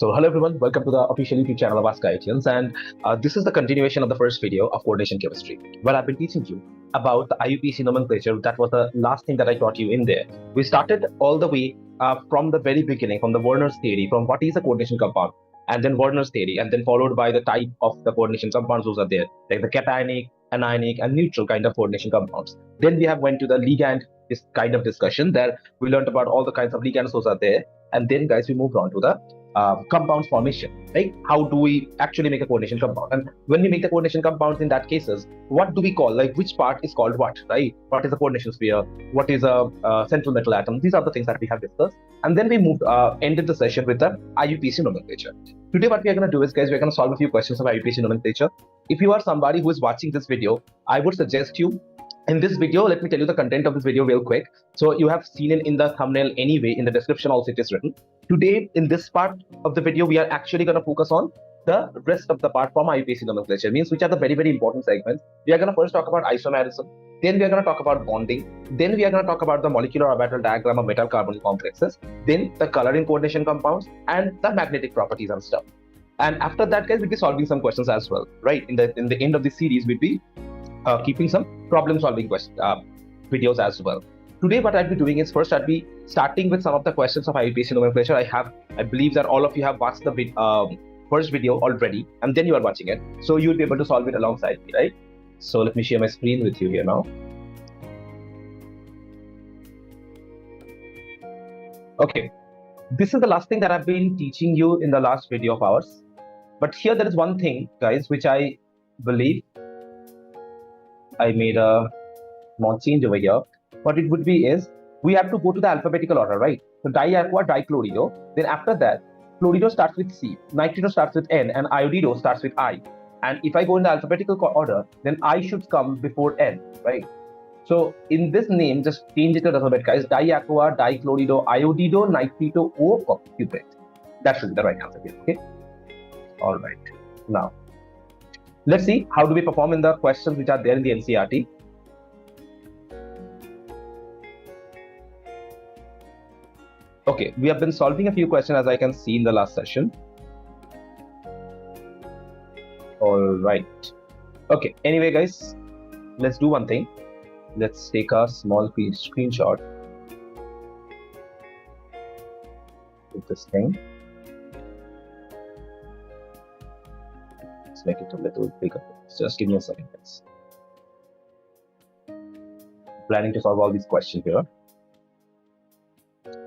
So hello everyone, welcome to the official YouTube channel of askIITians, and this is the continuation of the first video of coordination chemistry, where I've been teaching you about the IUPAC nomenclature. That was the last thing that I taught you in there. We started all the way from the very beginning, from the Werner's theory, from what is a coordination compound, and then Werner's theory, and then followed by the type of the coordination compounds those are there, like the cationic, anionic, and neutral kind of coordination compounds. Then we have went to the ligand this kind of discussion there. We learned about all the kinds of ligands those are there, and then guys we moved on to the compounds formation, right? How do we actually make a coordination compound? And when we make the coordination compounds in that cases, what do we call, like which part is called what, right? What is a coordination sphere? What is a central metal atom? These are the things that we have discussed. And then we ended the session with the IUPAC nomenclature. Today what we are going to do is, guys, we're going to solve a few questions of IUPAC nomenclature. If you are somebody who is watching this video, I would suggest you, in this video, let me tell you the content of this video real quick. So you have seen it in the thumbnail anyway, in the description also it is written. Today, in this part of the video, we are actually going to focus on the rest of the part from IUPAC nomenclature, means which are the very, very important segments. We are going to first talk about isomerism, then we are going to talk about bonding, then we are going to talk about the molecular orbital diagram of metal carbonyl complexes, then the coloring coordination compounds, and the magnetic properties and stuff. And after that, guys, we'll be solving some questions as well, right? In the end of the series, we'll be keeping some problem solving videos as well. Today what I'll be doing is, first I'll be starting with some of the questions of IUPAC nomenclature. I believe that all of you have watched the first video already, and then you are watching it, so you'll be able to solve it alongside me, right? So let me share my screen with you here now. Okay, this is the last thing that I've been teaching you in the last video of ours, but here there is one thing, guys, which I believe I made a small change over here. What it would be is, we have to go to the alphabetical order, right? So diaqua, dichlorido. Then after that, chlorido starts with C, nitrido starts with N, and iodido starts with I. And if I go in the alphabetical order, then I should come before N, right? So in this name, just change it to the alphabet, guys. Diaqua, dichlorido, iodido, nitrito, O, cuprate. That should be the right answer here, okay? All right. Now, let's see how do we perform in the questions which are there in the NCERT. Okay, we have been solving a few questions as I can see in the last session. All right. Okay, anyway, guys, let's do one thing. Let's take a small screenshot with this thing. Let's make it a little bigger. Just give me a second, guys. Planning to solve all these questions here.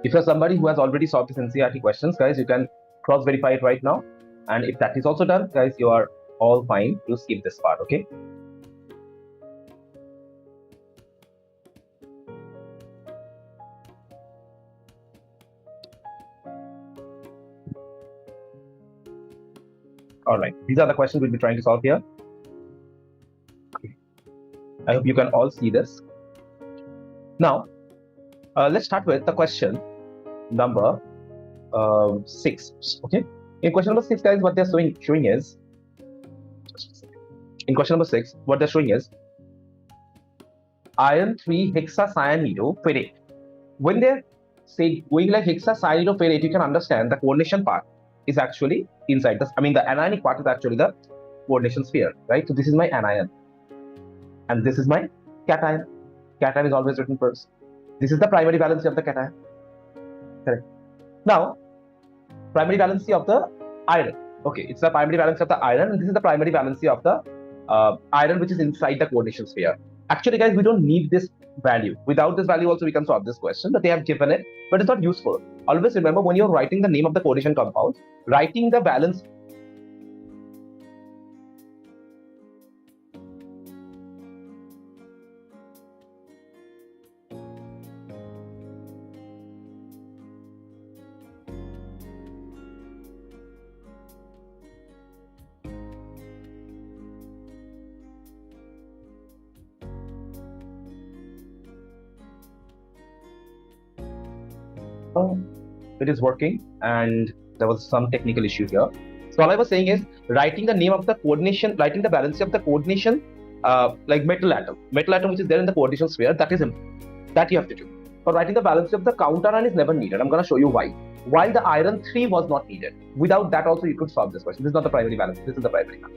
If you're somebody who has already solved this NCERT questions, guys, you can cross-verify it right now. And if that is also done, guys, you are all fine to skip this part, okay? All right, these are the questions we'll be trying to solve here. Okay. I hope you can all see this. Now, let's start with the question number 6. Okay, in question number 6, guys, what they're showing is, in question number 6, what they're showing is iron 3 hexacyanidoferrate. When they're saying going like hexacyanidoferrate, you can understand the coordination part is actually inside this. I mean, the anionic part is actually the coordination sphere, right? So this is my anion, and this is my cation. Cation is always written first. This is the primary valency of the cation. Correct. Now, primary valency of the iron. Okay, it's the primary valency of the iron, and this is the primary valency of the iron, which is inside the coordination sphere. Actually, guys, we don't need this value. Without this value also we can solve this question, but they have given it, but it's not useful. Always remember, when you're writing the name of the coordination compound, writing the valence. It is working, and there was some technical issue here. So all I was saying is, writing the name of the coordination, writing the valency of the coordination, like metal atom which is there in the coordination sphere, that you have to do. for writing the valency of the counter ion is never needed. I'm going to show you why. While the iron 3 was not needed. Without that also you could solve this question. This is not the primary valence. This is the primary one.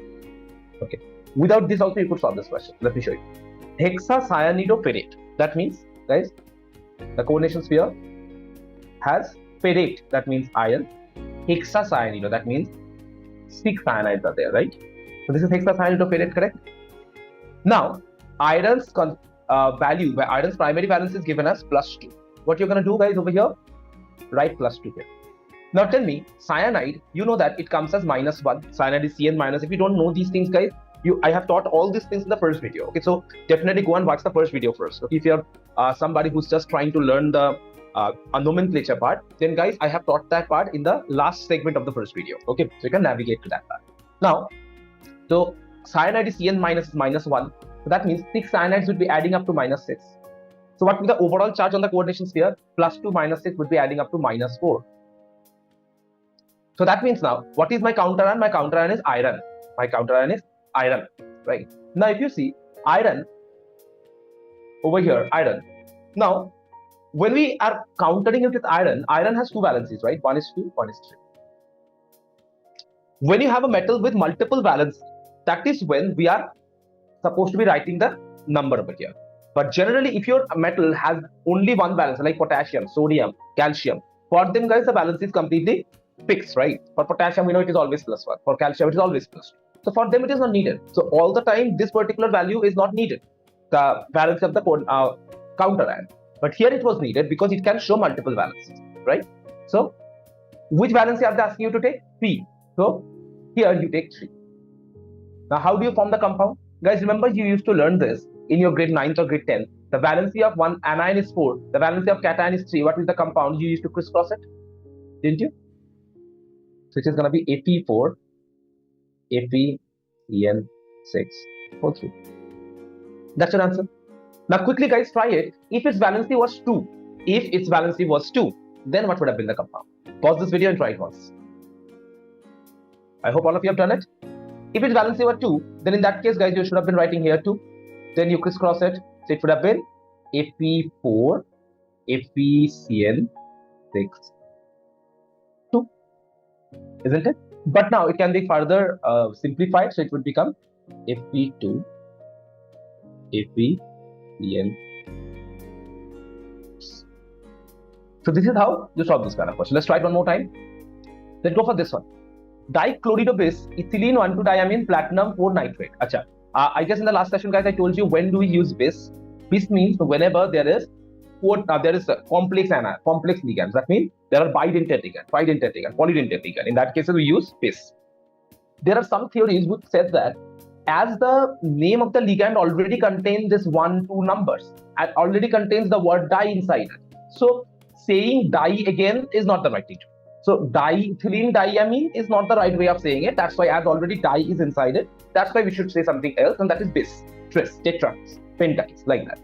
Okay. Without this also you could solve this question. Let me show you. Hexacyanidoferrate. That means, guys, the coordination sphere has ferrate. That means iron. Hexacyanido. That means 6 cyanides are there, right? So this is hexacyanidoferrate, correct? Now, iron's value, where iron's primary valence is given as +2. What you're going to do, guys, over here, write +2 here. Now tell me, cyanide, you know that it comes as -1. Cyanide is Cn minus. If you don't know these things, guys, I have taught all these things in the first video. Okay, so definitely go and watch the first video first. Okay, if you're somebody who's just trying to learn the nomenclature part, then guys, I have taught that part in the last segment of the first video. Okay, so you can navigate to that part. Now, so cyanide is Cn minus is -1. So that means 6 cyanides would be adding up to -6. So what will be the overall charge on the coordination sphere? +2 minus 6 would be adding up to -4. So that means now, what is my counter ion? My counter ion is iron. My counter ion is iron, right? Now, if you see iron over here, iron. Now, when we are countering it with iron, iron has 2 valencies, right? One is 2, one is 3. When you have a metal with multiple valencies, that is when we are supposed to be writing the number over here. But generally, if your metal has only one valence, like potassium, sodium, calcium, for them, guys, the valence is completely fixed, right? For potassium, we know it is always +1. For calcium, it is always +2. So for them, it is not needed. So all the time, this particular value is not needed, the valence of the counter ion. But here it was needed because it can show multiple valences, right? So which valency are they asking you to take? 3. So here you take 3. Now, how do you form the compound? Guys, remember you used to learn this in your grade 9th or grade 10th. The valency of one anion is 4. The valency of cation is 3. What is the compound? You used to crisscross it, didn't you? So it is going to be Fe4, FeCN6O3. That's your answer. Now quickly, guys, try it. If its valency was 2, then what would have been the compound? Pause this video and try it once. I hope all of you have done it. If its valency were 2, then in that case, guys, you should have been writing here 2. Then you crisscross it. So it would have been Fe4, FeCN6, isn't it? But now it can be further simplified. So it would become Fe2, FeCN. So this is how you solve this kind of question. Let's try it one more time. Let's go for this one. Dichloridobis, ethylene 1,2-diamine, platinum 4 nitrate. Acha. I guess in the last session, guys, I told you when do we use bis. Bis means whenever there is a complex ligands. That means there are bidentate ligand, tridentate ligand, polydentate ligand. In that case, we use bis. There are some theories which says that as the name of the ligand already contains this 1, 2 numbers, and already contains the word di inside it. So saying di again is not the right thing. So diethylene diamine is not the right way of saying it. That's why as already di is inside it, that's why we should say something else, and that is bis, tris, tetras, pentakis, like that.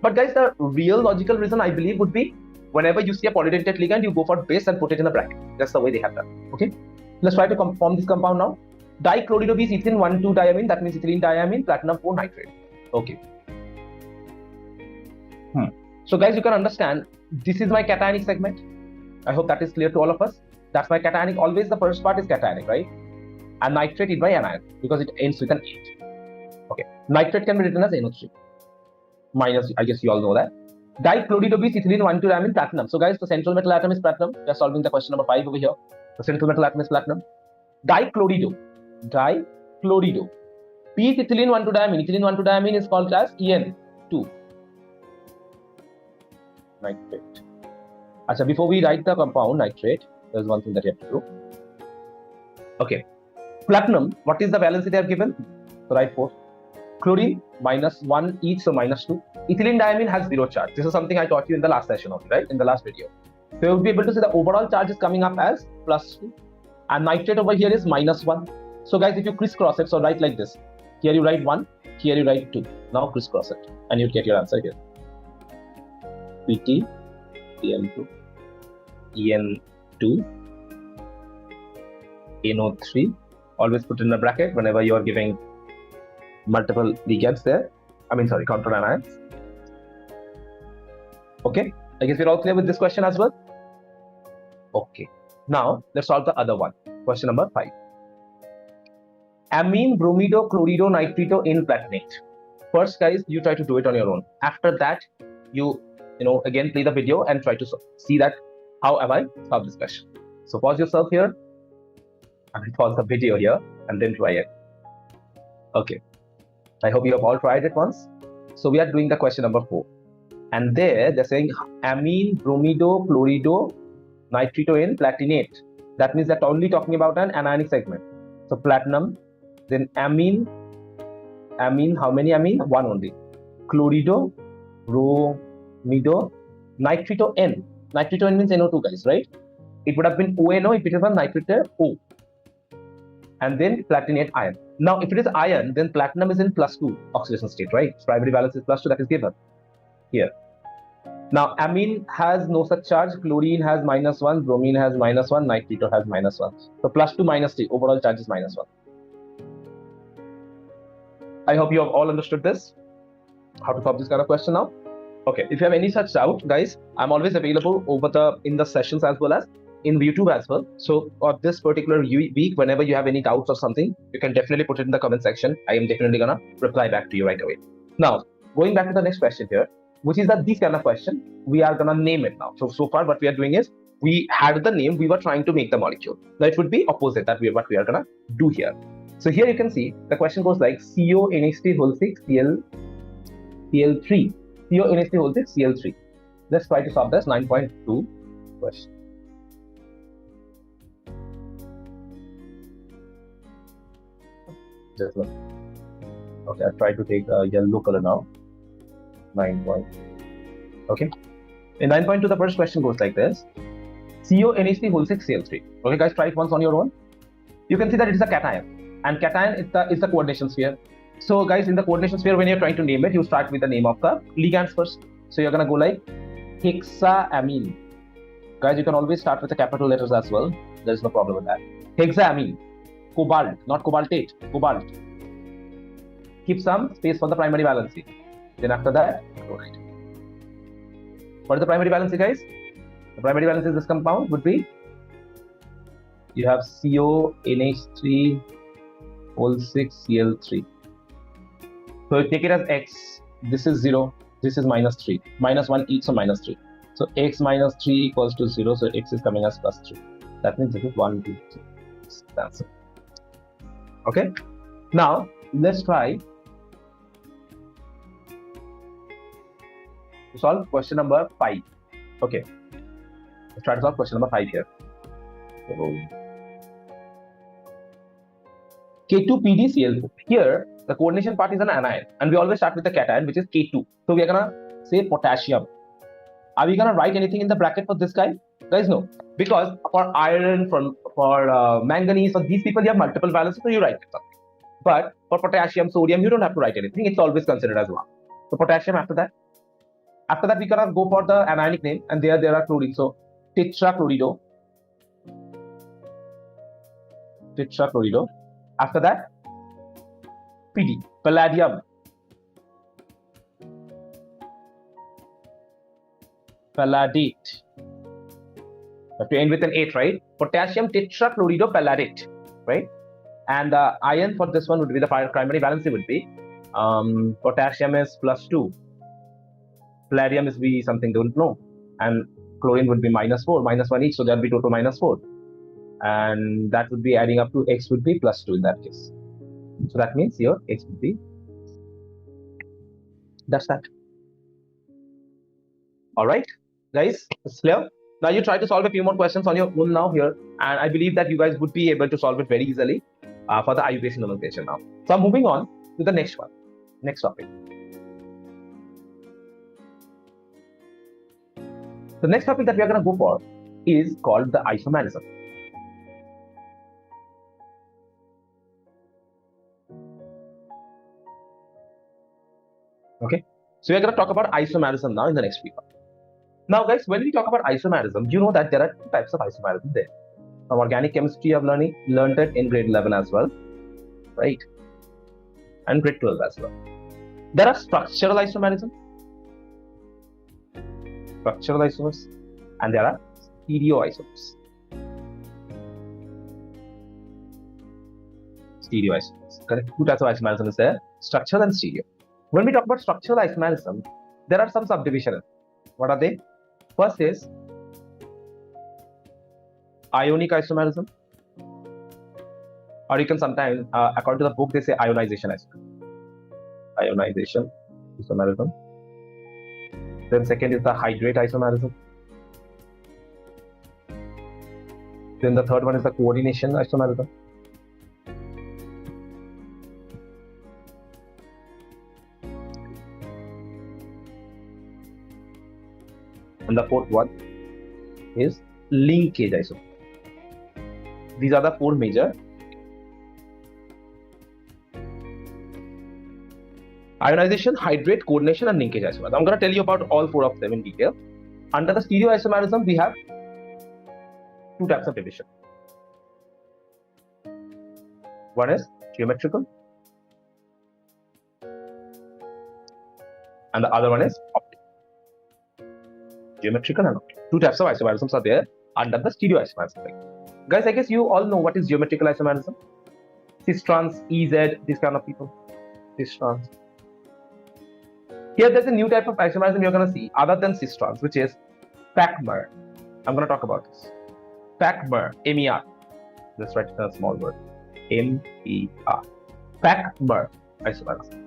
But guys, the real logical reason I believe would be whenever you see a polydentate ligand, you go for bis and put it in a bracket. That's the way they have done. Okay, let's try to form this compound now. Dichloridobis, ethylene 1,2-diamine, that means ethylene diamine, platinum 4 nitrate. Okay. So guys, you can understand this is my cationic segment. I hope that is clear to all of us. That's my cationic. Always the first part is cationic, right? And nitrate is my anion because it ends with an 8. Okay. Nitrate can be written as NO3 minus. I guess you all know that. Dichloridobis, ethylene 1,2-diamine, platinum. So guys, the central metal atom is platinum. We are solving the question number 5 over here. The central metal atom is platinum. Dichlorido. P ethylene 1,2-diamine. Ethylene 1,2-diamine is called as EN2. Nitrate. Achha, before we write the compound nitrate, there's one thing that you have to do. Okay. Platinum, what is the valency they have given? So write 4. Chlorine, -1 each, so -2. Ethylene diamine has 0 charge. This is something I taught you in the last session only, right? In the last video. So you'll be able to see the overall charge is coming up as +2. And nitrate over here is -1. So guys, if you crisscross it, so write like this. Here you write 1, here you write 2. Now crisscross it, and you'll get your answer here. Pt, EN2, EN2, NO3. Always put in a bracket whenever you are giving multiple ligands there. Counter anions. Okay. I guess we're all clear with this question as well. Okay. Now let's solve the other one. Question number 5. Amine, bromido, chlorido, nitrito in platinate. First, guys, you try to do it on your own. After that, you again play the video and try to see that how have I solved this question. So pause yourself here and pause the video here and then try it. Okay. I hope you have all tried it once. So we are doing the question number 4. And there they're saying amine, bromido, chlorido, nitrito in platinate. That means they're only talking about an anionic segment. So platinum, then amine, how many amine? One only. Chlorido, bromido, nitrito N. Nitrito N means NO2, guys, right? It would have been ONO if it was nitrito O. And then platinate ion. Now, if it is ion, then platinum is in +2 oxidation state, right? Its primary valence is +2, that is given here. Now, amine has no such charge, chlorine has -1, bromine has -1, nitrito has -1. So +2 -3, overall charge is -1. I hope you have all understood this, how to solve this kind of question now. Okay, if you have any such doubt, guys, I'm always available in the sessions as well as in YouTube as well. So for this particular week, whenever you have any doubts or something, you can definitely put it in the comment section. I am definitely gonna reply back to you right away. Now, going back to the next question here, which is that this kind of question, we are gonna name it now. So far what we are doing is, we had the name, we were trying to make the molecule. Now it would be opposite, that what we are gonna do here. So here you can see, the question goes like CONH3 whole 6 Cl3. CONH3 whole 6 Cl3. Let's try to solve this 9.2 question. Just look. Okay, I'll try to take a yellow color now. 9 point. Okay. In 9.2, the first question goes like this. CONH3 whole 6 Cl3. Okay, guys, try it once on your own. You can see that it is a cation. And cation is the coordination sphere. So, guys, in the coordination sphere, when you're trying to name it, you start with the name of the ligands first. So, you're going to go like hexaamine. Guys, you can always start with the capital letters as well. There's no problem with that. Hexaamine. Cobalt, not cobaltate, cobalt. Keep some space for the primary valency. Then after that, chloride. What is the primary valency, guys? The primary valency of this compound would be, you have CONH3 whole 6 Cl3. So you take it as X, this is 0, this is -3, -1 each, so -3. So X minus 3 equals to 0, so X is coming as +3. That means this is 1, 2, 3. That's it. Okay, now let's try to solve question number 5. Okay, let's try to solve question number 5 here. K2PdCl4. Here, the coordination part is an anion, and we always start with the cation, which is K2. So we are gonna say potassium. Are we gonna write anything in the bracket for this guy? Guys, no, because for iron, for manganese, for these people, you have multiple valences, so you write something. But for potassium, sodium, you don't have to write anything. It's always considered as 1. So potassium after that. After that, we gonna go for the anionic name, and there are chlorine. So tetrachlorido. After that, PD, palladium. Palladate. Have to end with an 8, right? Potassium tetrachlorido palladate, right? And the ion for this one would be the primary valency would be potassium is +2, palladium is be something don't know, and chlorine would be -4, -1 each, so that would be total -4, and that would be adding up to X would be +2 in that case. So that means here X would be, that's that. All right, guys, it's clear. Now you try to solve a few more questions on your own now here, and I believe that you guys would be able to solve it very easily for the IUPAC nomenclature now. So I'm moving on to the next topic. The next topic that we are going to go for is called the isomerism. Okay, so we are going to talk about isomerism now in the next week. Now, guys, when we talk about isomerism, you know that there are 2 types of isomerism there. From organic chemistry, you have learned it in grade 11 as well, right? And grade 12 as well. There are structural isomerism. structural isomers, and there are stereoisomers. Stereoisomers, correct? Two types of isomerism is there, structural and stereo. When we talk about structural isomerism, there are some subdivisions. What are they? First is ionic isomerism, or you can sometimes, according to the book, they say ionization isomerism. Ionization isomerism. Then second is the hydrate isomerism. Then the third one is the coordination isomerism. And the fourth one is linkage isomerism. These are the four major. Ionization, hydrate, coordination, and linkage isomerism. I'm going to tell you about all four of them in detail. Under the stereoisomerism, we have two types of division. One is geometrical, and the other one is optical. Geometrical and optical. Two types of isomerisms are there under the stereoisomerism. Guys, I guess you all know what is geometrical isomerism. Cis-trans, EZ, these kind of people. Cis-trans. Here, there's a new type of isomerism you're going to see other than cis-trans, which is PAC-MER. I'm going to talk about this. PAC-MER, MER. Just write it in a small word. MER. PAC-MER isomerism.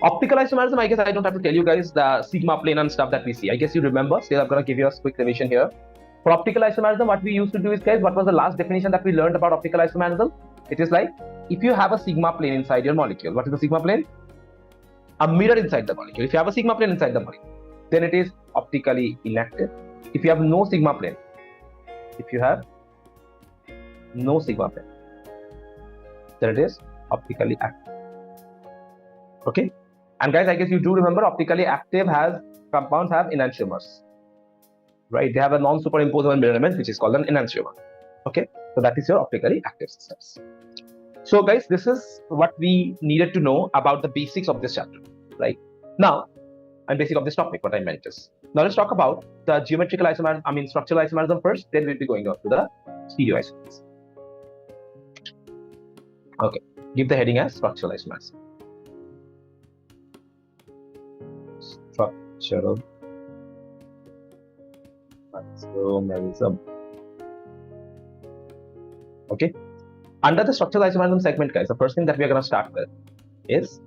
Optical isomerism, I guess I don't have to tell you guys the sigma plane and stuff that we see. I guess you remember. Still, I'm going to give you a quick revision here. For optical isomerism, what we used to do is, guys, what was the last definition that we learned about optical isomerism? It is like, if you have a sigma plane inside your molecule, what is the sigma plane? A mirror inside the molecule. If you have a sigma plane inside the molecule, then it is optically inactive. If you have no sigma plane, then it is optically active. Okay? And guys, I guess you do remember optically active compounds have enantiomers. Right? They have a non-superimposable mirror element, which is called an enantiomer. Okay? So that is your optically active systems. So guys, this is what we needed to know about the basics of this chapter, right? Now, and basic of this topic, what I meant is. Now let's talk about the geometrical isomerism, structural isomerism first, then we'll be going on to the stereoisomers. Okay, give the heading as structural isomerism. Structural isomerism. Okay. Under the structural isomerism segment, guys, the first thing that we are going to start with is,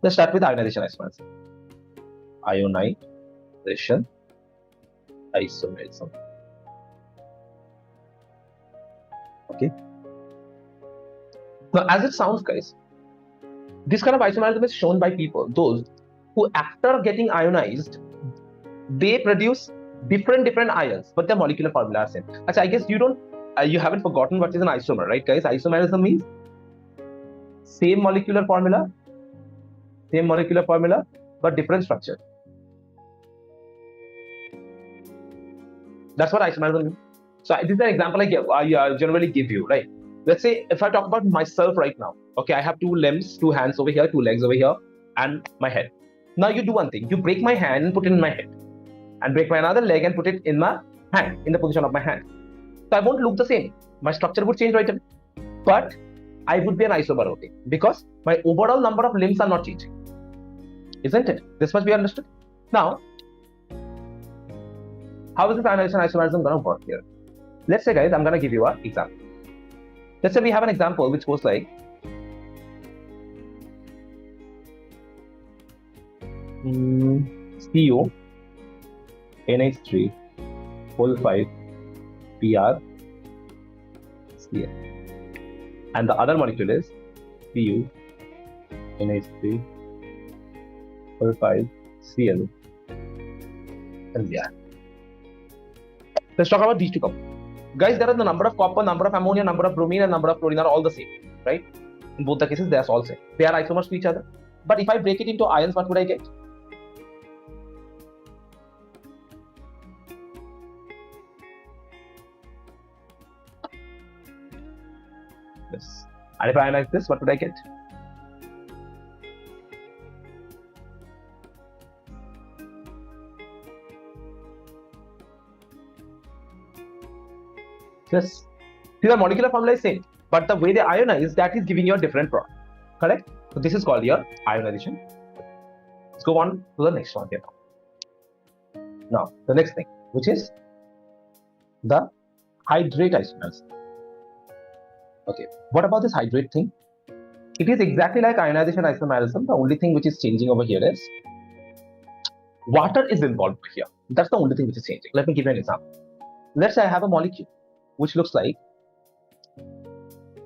let's start with ionization isomerism. Ionization isomerism. Okay. Now, as it sounds, guys, this kind of isomerism is shown by people, those who, after getting ionized, they produce different ions, but their molecular formula is same. Actually, I guess you haven't forgotten what is an isomer, right, guys? Isomerism means same molecular formula, but different structure. That's what isomerism means. So this is an example I generally give you, right? Let's say if I talk about myself right now, okay, I have two limbs, two hands over here, two legs over here, and my head. Now you do one thing, you break my hand and put it in my head, and break my another leg and put it in my hand, in the position of my hand. So I won't look the same. My structure would change right away. But I would be an isomer only, because my overall number of limbs are not changing. Isn't it? This must be understood. Now, how is this ionization isomerism going to work here? Let's say, guys, I'm going to give you an example. Let's say we have an example which goes like, CO, NH3, whole 5, PR, Cl. And the other molecule is Pu, NH3, whole 5, Cl, and Br. Let's talk about these two compounds. Guys, there are the number of copper, number of ammonia, number of bromine, and number of chlorine are all the same, right? In both the cases, they are all same. They are isomers to each other. But if I break it into ions, what would I get? This. And if I ionize this, what would I get? Yes. See, the molecular formula is same, but the way they ionize, that is giving you a different product. Correct? So this is called your ionization. Let's go on to the next one here. Now, the next thing, which is the hydrate isomers. Okay, what about this hydrate thing? It is exactly like ionization isomerism. The only thing which is changing over here is water is involved here. That's the only thing which is changing. Let me give you an example. Let's say I have a molecule which looks like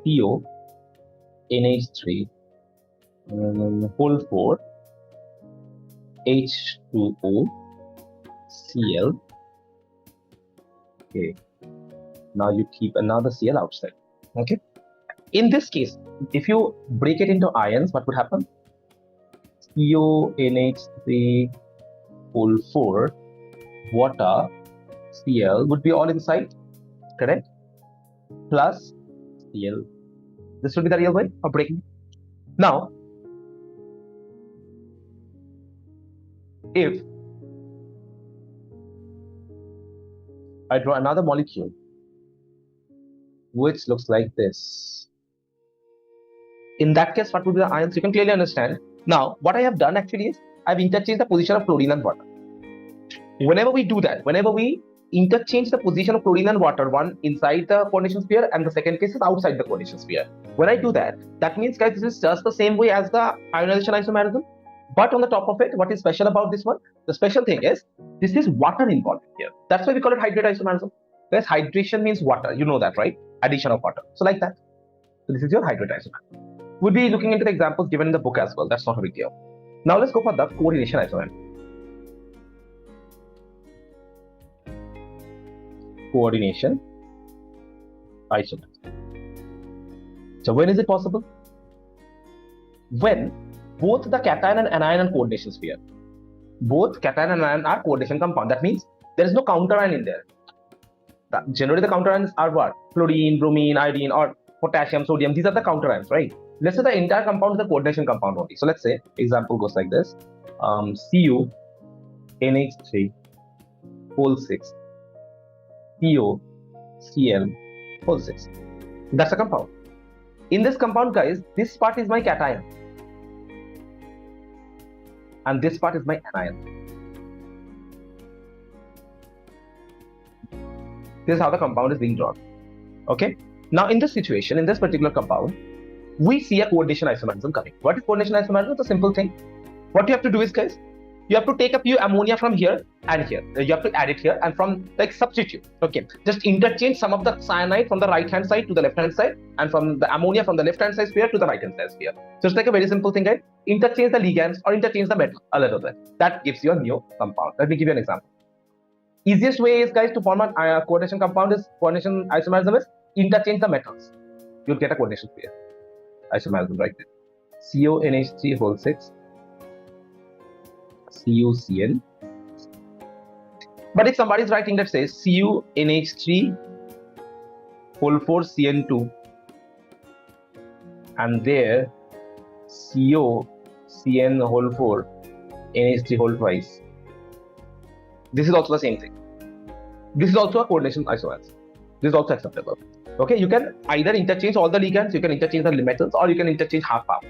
CO, NH3, whole 4, H2O, Cl. Okay. Now you keep another Cl outside. Okay. In this case, if you break it into ions, what would happen? CONH3 whole 4, water, Cl would be all inside, correct? Plus Cl. This will be the real way of breaking. Now, if I draw another molecule which looks like this, in that case, what would be the ions? You can clearly understand. Now, what I have done actually is I've interchanged the position of chlorine and water. Whenever we do that, whenever we interchange the position of chlorine and water, one inside the coordination sphere and the second case is outside the coordination sphere. When I do that, that means, guys, this is just the same way as the ionization isomerism. But on the top of it, what is special about this one? The special thing is, this is water involved here. That's why we call it hydrate isomerism. Because hydration means water. You know that, right? Addition of water. So like that. So this is your hydrate isomerism. We'll be looking into the examples given in the book as well. That's not a big deal. Now let's go for the coordination isomerism. Coordination isomerism. So when is it possible? When both the cation and anion are coordination sphere. Both cation and anion are coordination compound. That means there is no counter ion in there. Generally, the counter ions are what? Chlorine, bromine, iodine, or potassium, sodium. These are the counter ions, right? Let's say the entire compound is a coordination compound only. So let's say example goes like this: Cu NH3 whole 6 CO Cl whole 6. That's a compound. In this compound, guys, this part is my cation and this part is my anion. This is how the compound is being drawn. Okay. Now, in this situation, in this particular compound, we see a coordination isomerism coming. What is coordination isomerism? It's a simple thing. What you have to do is, guys, you have to take a few ammonia from here and here. You have to add it here and from like substitute. Okay. Just interchange some of the cyanide from the right hand side to the left hand side and from the ammonia from the left hand side sphere to the right hand side sphere. So it's like a very simple thing, guys. Interchange the ligands or interchange the metal a little bit. That gives you a new compound. Let me give you an example. Easiest way is, guys, to form a coordination compound is coordination isomerism is interchange the metals. You'll get a coordination sphere. Isomerism right there. CONH3 whole 6 CuCl. But if somebody is writing that says CuNH3 whole 4 CN2 and there COCN whole 4 NH3 whole twice, this is also the same thing. This is also a coordination isomerism. This is also acceptable. Okay, you can either interchange all the ligands, you can interchange the metals, or you can interchange half-half.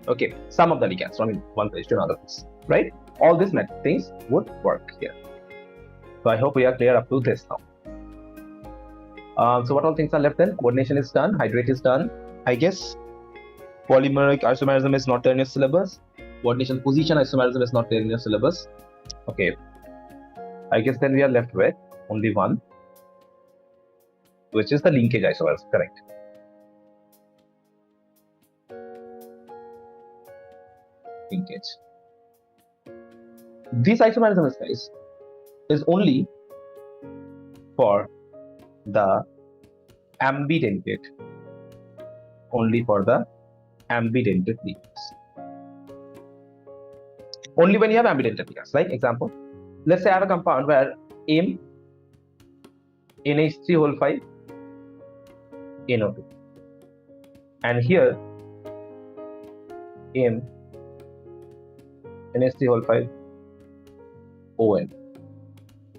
Okay, some of the ligands from one place to another place, right? All these things would work here. So I hope we are clear up to this now. So what all things are left then? Coordination is done, hydrate is done. I guess polymeric isomerism is not there in your syllabus. Coordination position isomerism is not there in your syllabus. Okay. I guess then we are left with only one, which is the linkage isomerism, correct? Linkage. This isomerism, guys, is only for the ambidentate. Only for the ambidentate ligands. Only when you have ambidentate ligands. Like example, let's say I have a compound where M NH3 whole 5 NO2 and here M NH3 whole 5 ON.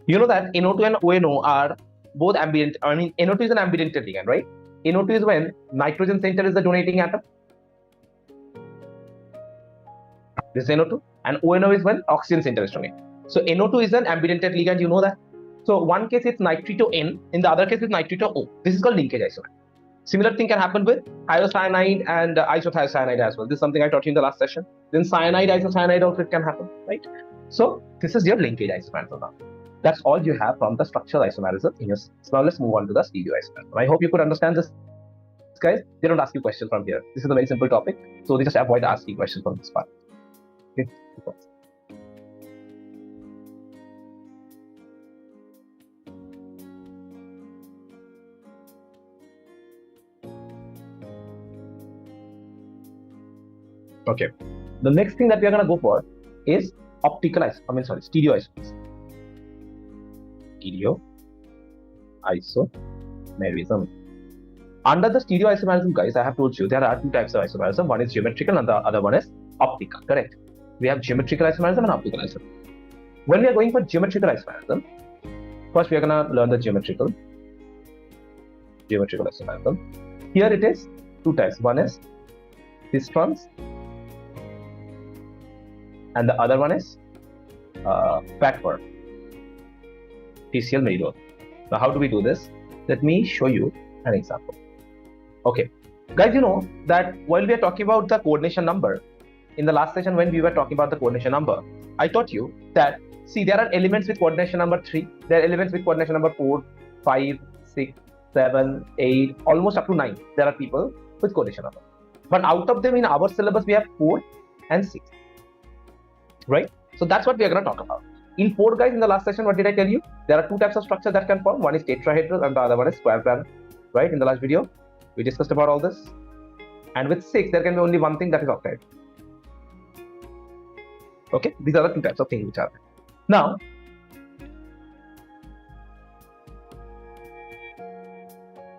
You know that NO2 and ONO are both ambient, I mean, NO2 is an ambient ligand, right? NO2 is when nitrogen center is the donating atom. This is NO2. And ONO is when oxygen center is donating. So NO2 is an ambient ligand, you know that. So one case it's nitrito N, in the other case it's nitrito O. This is called linkage isomer. Similar thing can happen with thiocyanide and isothiocyanide as well. This is something I taught you in the last session. Then cyanide, isocyanide also it can happen, right? So this is your linkage isomerism now. That's all you have from the structural isomerism in your syllabus. Now let's move on to the stereoisomerism. I hope you could understand this, guys. They don't ask you questions from here. This is a very simple topic, so they just avoid asking questions from this part. Okay. Okay. The next thing that we are going to go for is stereoisomerism. Stereoisomerism. Under the stereoisomerism, guys, I have told you there are two types of isomerism. One is geometrical and the other one is optical. Correct? We have geometrical isomerism and optical isomerism. When we are going for geometrical isomerism, first we are going to learn the geometrical isomerism. Here it is two types. One is histrons and the other one is backward TCl meridol. Now how do we do this? Let me show you an example. Okay, guys, you know that while we are talking about the coordination number, in the last session when we were talking about the coordination number, I taught you that, see, there are elements with coordination number 3, there are elements with coordination number 4, 5, 6, 7, 8, almost up to 9. There are people with coordination number. But out of them in our syllabus, we have 4 and 6. Right? So that's what we are going to talk about. In 4, guys, in the last session, what did I tell you? There are two types of structure that can form. One is tetrahedral and the other one is square planar. Right? In the last video, we discussed about all this. And with 6, there can be only one thing, that is octahedral. Okay, these are the two types of things which are there. Now,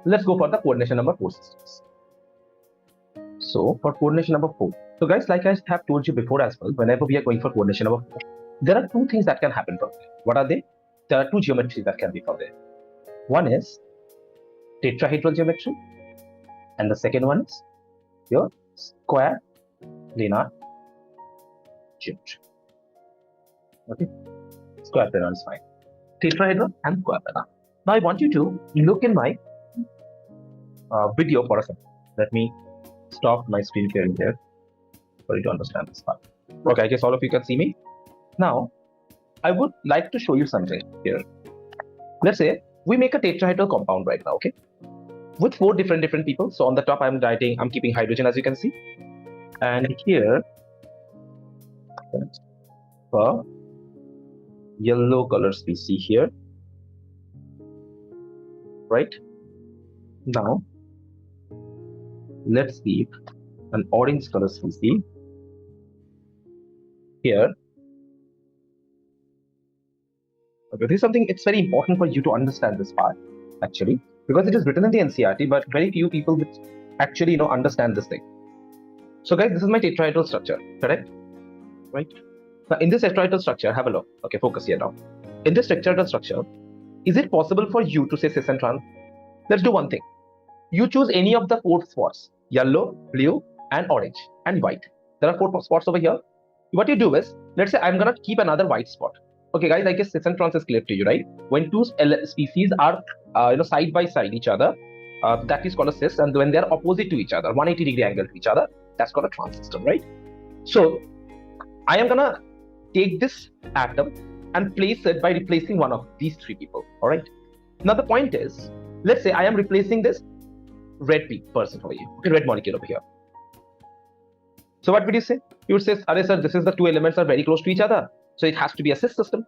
let's go for the coordination number 4 systems. So, for coordination number 4. So, guys, like I have told you before as well, whenever we are going for coordination number 4, there are two things that can happen from there. What are they? There are two geometries that can be from there. One is tetrahedral geometry, and the second one is your square planar geometry. Okay, square planar is fine. Tetrahedral and square planar. Now I want you to look in my video for a second. Let me stop my screen sharing here for you to understand this part. Okay, I guess all of you can see me. Now, I would like to show you something here. Let's say we make a tetrahedral compound right now, okay? With 4 different people. So on the top, I'm keeping hydrogen, as you can see. And here, for yellow colors we see here. Right? Now, let's see an orange colors we see here. Okay, this is something, it's very important for you to understand this part actually, because it is written in the NCERT, but very few people actually understand this thing. So guys, this is my tetrahedral structure, correct? Right? Now in this tetrahedral structure, have a look. Okay, focus here now. In this tetrahedral structure, is it possible for you to say cis and trans? Let's do one thing. You choose any of the 4 spots: yellow, blue, and orange, and white. There are 4 spots over here. What you do is, let's say I'm gonna keep another white spot. Okay, guys, I guess cis and trans is clear to you, right? When 2 species are side by side each other, that is called a cis, and when they are opposite to each other, 180-degree angle to each other, that's called a trans system, right? So I am gonna take this atom and place it by replacing one of these 3 people. All right. Now the point is, let's say I am replacing this red person over here, okay, red molecule over here. So what would you say? You would say, "Arey sir, this is the 2 elements are very close to each other, so it has to be a cis system."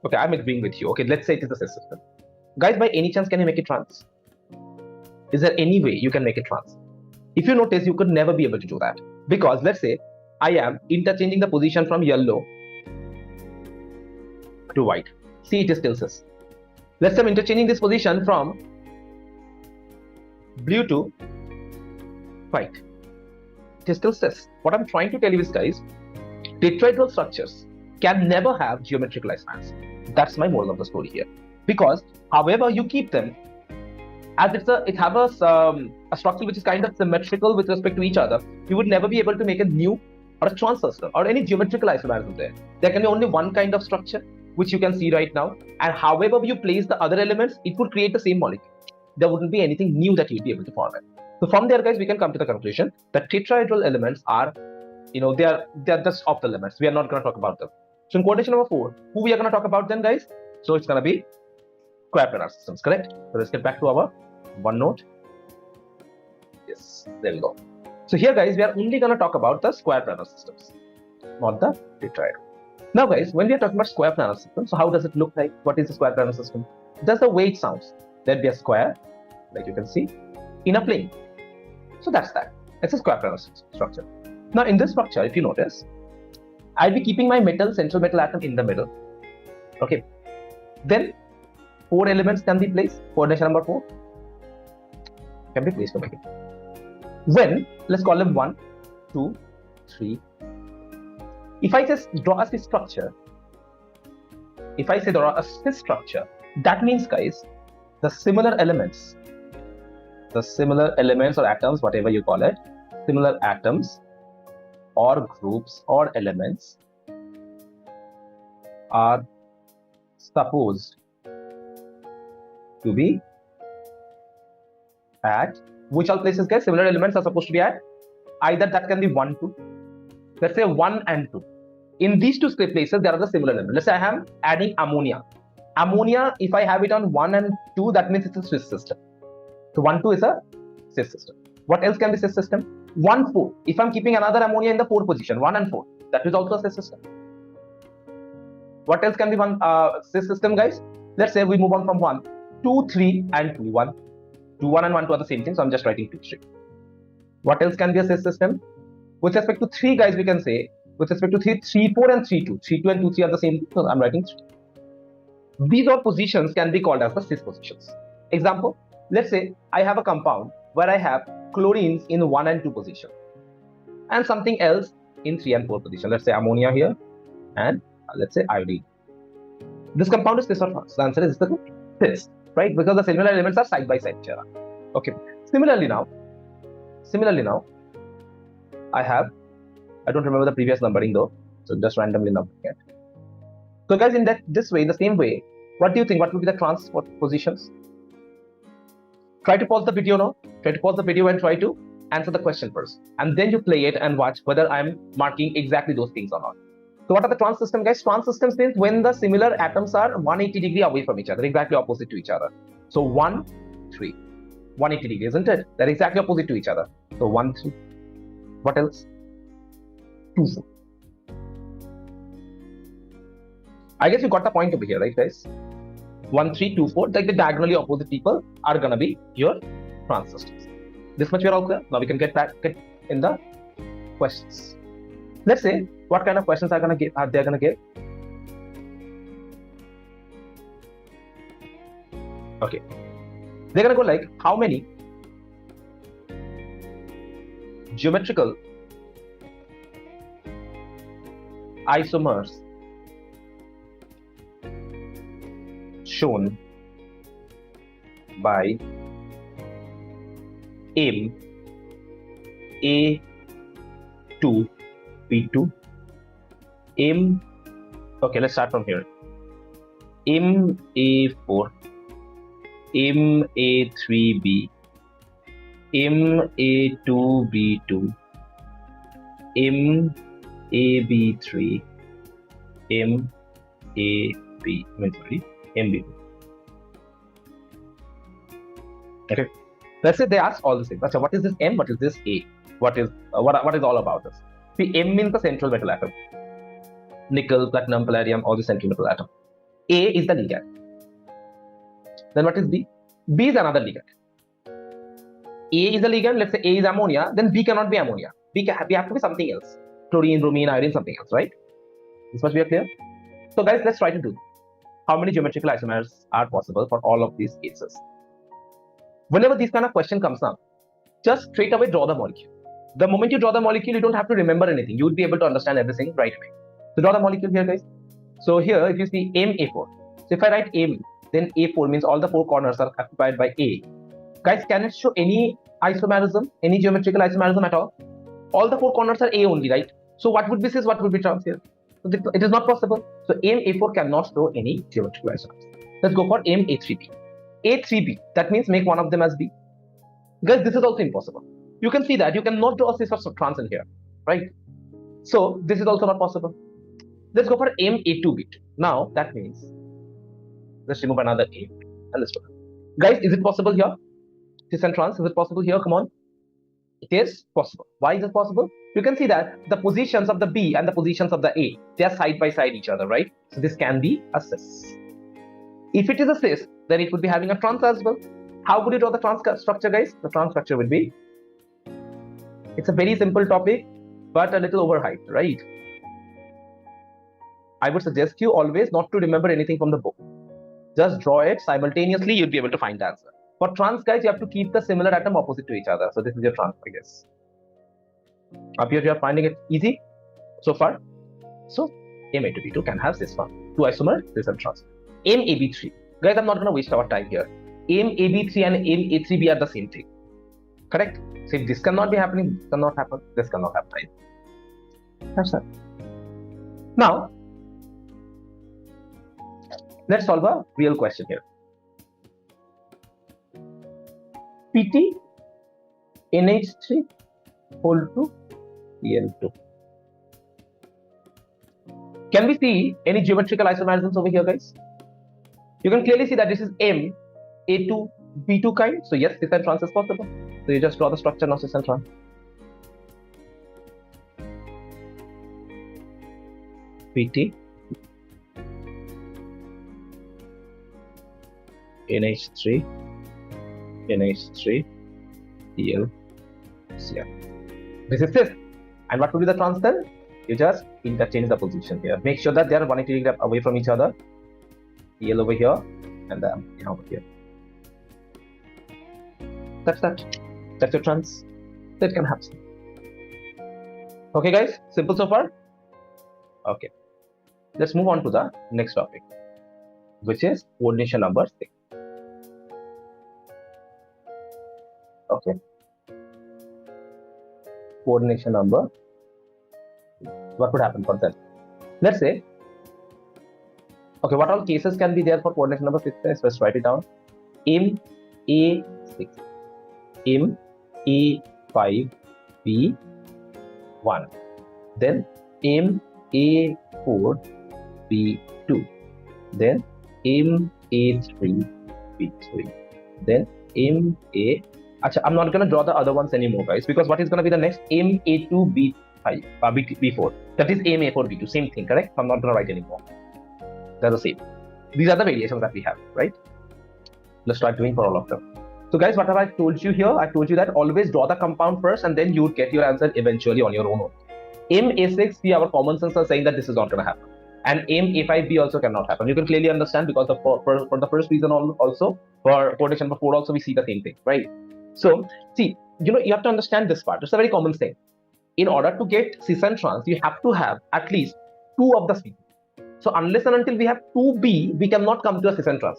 Okay, I'm agreeing with you. Okay, let's say it is a cis system. Guys, by any chance, can you make it trans? Is there any way you can make it trans? If you notice, you could never be able to do that, because let's say I am interchanging the position from yellow to white. See, it is still cis. Let's say I'm interchanging this position from blue to white. It is still cis. What I'm trying to tell you is, guys, tetrahedral structures can never have geometrical isomerism. That's my moral of the story here. because however you keep them, as it have a structure which is kind of symmetrical with respect to each other, you would never be able to make a new or a transistor or any geometrical isomerism there. There can be only one kind of structure, which you can see right now, and however you place the other elements, it would create the same molecule. There wouldn't be anything new that you'd be able to form it. So from there, guys, we can come to the conclusion that tetrahedral elements are, they are just off the limits. We are not going to talk about them. So in quotation number 4, who we are going to talk about then, guys? So it's going to be square planar systems, correct? So let's get back to our OneNote. Yes, there we go. So here, guys, we are only going to talk about the square planar systems, not the tetrahedral. Now, guys, when we are talking about square planar system, so how does it look like? What is a square planar system? That's the way it sounds. There'd be a square, like you can see, in a plane. So that's that. It's a square planar structure. Now, in this structure, if you notice, I'll be keeping my central metal atom in the middle. Okay. Then 4 elements can be placed. Coordination number 4 can be placed over here. When, let's call them 1, 2, 3. If I just draw a cis structure, that means, guys, the similar elements or atoms, whatever you call it, similar atoms or groups or elements are supposed to be at which all places, guys? Similar elements are supposed to be at either that can be 1, 2. Let's say 1 and 2. In these two places, there are the similar elements. Let's say I am adding ammonia. Ammonia, if I have it on 1 and 2, that means it's a cis system. So 1, 2 is a cis system. What else can be cis system? 1, 4. If I'm keeping another ammonia in the 4 position, 1 and 4, that is also a cis system. What else can be one cis system, guys? Let's say we move on from 1, 2, 3, and 2, 1. 2, 1 and 1, 2 are the same thing, so I'm just writing 2, 3. What else can be a cis system? With respect to 3, guys, we can say, with respect to 3, 3, 4 and 3, 2. 3, 2 and 2, 3 are the same thing, so I'm writing 3. These all positions can be called as the cis positions. Example, let's say I have a compound where I have chlorines in 1 and 2 position and something else in 3 and 4 position. Let's say ammonia here and let's say iodine. This compound is cis or not? The answer is the cis, right? Because the similar elements are side by side each other. Okay. Similarly now, I don't remember the previous numbering though, so just randomly numbering it. So guys, in the same way, what do you think? What would be the transport positions? Try to pause the video now. Try to pause the video and try to answer the question first. And then you play it and watch whether I'm marking exactly those things or not. So what are the trans systems, guys? Trans systems means when the similar atoms are 180 degree away from each other, exactly opposite to each other. So 1, 3. 180 degree, isn't it? They're exactly opposite to each other. So 1, 3. What else? 2, 4. I guess you got the point over here, right, guys? 1, 3, 2, 4. Like the diagonally opposite people are gonna be your trans systems. This much we are all clear. Now we can get in the questions. Let's say what kind of questions are they gonna give? Okay, they're gonna go like, how many geometrical isomers shown by M A2 P2 M, okay, let's start from here. MA4, MA3B, MA2B2, MAB3, MB2. Okay, let's say they ask all the same. So what is this M? What is this A? What is all about this? See, M means the central metal atom. Nickel, platinum, palladium, all the central metal atom. A is the ligand. Then what is B? B is another ligand. A is the ligand. Let's say A is ammonia. Then B cannot be ammonia. B have to be something else. Chlorine, bromine, iodine, something else, right? This must be clear. So guys, let's try to do. How many geometrical isomers are possible for all of these cases? Whenever this kind of question comes up, just straight away draw the molecule. The moment you draw the molecule, you don't have to remember anything. You would be able to understand everything right away. So draw the molecule here, guys. So here, if you see MA4, so if I write M, then A4 means all the four corners are occupied by A. Guys, can it show any isomerism, any geometrical isomerism at all? All the four corners are A only, right? So what would be cis, what would be trans here? So it is not possible. So A4 cannot show any geometrical isomerism. Let's go for A3B. A3B, that means make one of them as B. Guys, this is also impossible. You can see that you cannot draw a cis or trans in here, right? So this is also not possible. Let's go for A2B. Now that means let's remove another A and this one. Guys, is it possible here? Cis and trans, is it possible here? Come on. It is possible. Why is it possible? You can see that the positions of the B and the positions of the A, they are side by side each other, right? So this can be a cis. If it is a cis, then it would be having a trans as well. How would you draw the trans structure, guys? The trans structure would be, it's a very simple topic, but a little overhyped, right? I would suggest you always not to remember anything from the book. Just draw it simultaneously, you'll be able to find the answer. For trans, guys, you have to keep the similar atom opposite to each other. So this is your trans, I guess. Up here, you are finding it easy so far. So Ma2B2 can have cis form. Two isomers, cis and trans. MAB3. Guys, I'm not going to waste our time here. MAB3 and MA3B are the same thing. Correct? So if this cannot be happening, this cannot happen, this cannot happen. That's it. Now, let's solve a real question here. PT NH3 whole to Cl2. Can we see any geometrical isomerisms over here, guys? You can clearly see that this is M A2 B2 kind. So yes, cis and trans is possible. So you just draw the structure now, cis and trans. PT NH3 NH3 Cl Cl. This is cis. And what would be the trans then? You just interchange the position here. Make sure that they are 180 degrees away from each other. Cl over here and then over here. That's that. That's your trans. That can happen. Okay, guys. Simple so far? Okay. Let's move on to the next topic, which is coordination number 6. Okay. Coordination number. What would happen for that? Let's say, okay, what all cases can be there for coordination number 6? Let's write it down. MA6, MA5B1, then MA4B2, then MA3B3, then MA. I'm not going to draw the other ones anymore, guys, because what is going to be the next? MA2B5, B4. That is MA4B2. Same thing, correct? I'm not going to write anymore. They're the same. These are the variations that we have, right? Let's start doing for all of them. So, guys, what have I told you here? I told you that always draw the compound first and then you would get your answer eventually on your own. MA6B, our common sense are saying that this is not going to happen. And MA5B also cannot happen. You can clearly understand because for the first reason also, for coordination number 4 also we see the same thing, right? So, see, you have to understand this part. It's a very common thing. In order to get cis and trans, you have to have at least 2 of the C. So, unless and until we have 2B, we cannot come to a cis and trans,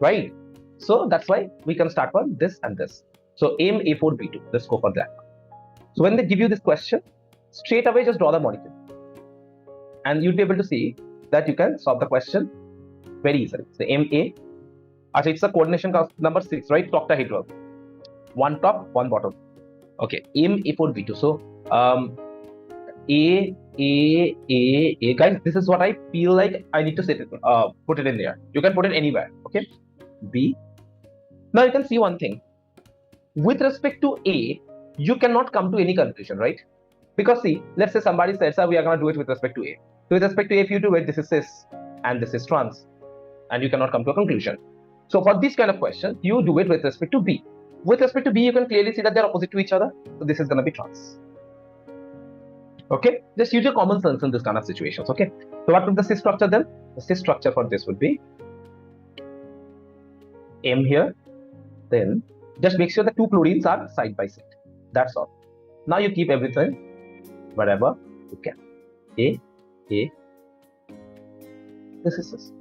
right? So, that's why we can start with this and this. So, MA4B2, let's go for that. So, when they give you this question, straight away just draw the molecule. And you'll be able to see that you can solve the question very easily. So, MA, it's a coordination number 6, right? Octahedral. 1 top, 1 bottom. Okay, MA4B2. So, A, guys, this is what I feel like I need to put it in there. You can put it anywhere, okay? B. Now you can see one thing. With respect to A, you cannot come to any conclusion, right? Because see, let's say somebody says, we are going to do it with respect to A. So with respect to A, if you do it, this is cis and this is trans, and you cannot come to a conclusion. So for this kind of question, you do it with respect to B. With respect to B, you can clearly see that they're opposite to each other. So this is going to be trans. Okay, just use your common sense in this kind of situations. Okay, so what would the cis structure then? The cis structure for this would be M here. Then just make sure the 2 chlorines are side by side. That's all. Now you keep everything wherever you can. A. This is cis.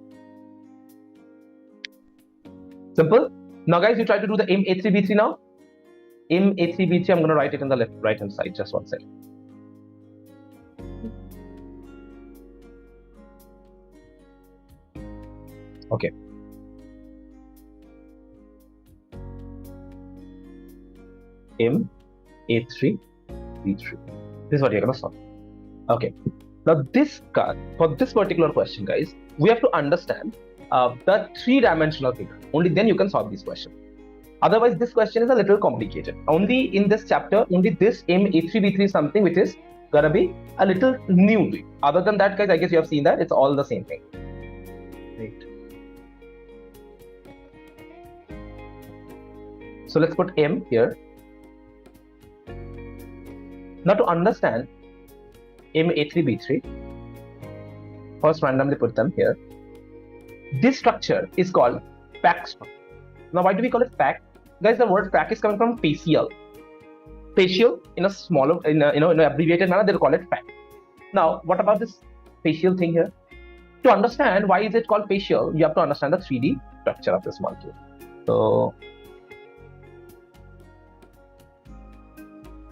Simple. Now guys, you try to do the M-A3B3 now. M-A3B3, I'm going to write it in the right hand side. Just one second. Okay. M-A3B3. This is what you're going to solve. Okay. Now for this particular question, guys, we have to understand the three-dimensional figure. Only then you can solve this question. Otherwise, this question is a little complicated. Only in this chapter, only this M-A3B3 is something which is gonna be a little new to you. Other than that, guys, I guess you have seen that it's all the same thing. Right. So let's put M here. Now to understand M-A3B3, first randomly put them here. This structure is called pack structure. Now why do we call it pack? Guys, the word pack is coming from facial. Facial in a smaller, in an abbreviated manner, they'll call it pack. Now, what about this facial thing here? To understand why is it called facial, you have to understand the 3D structure of this molecule. So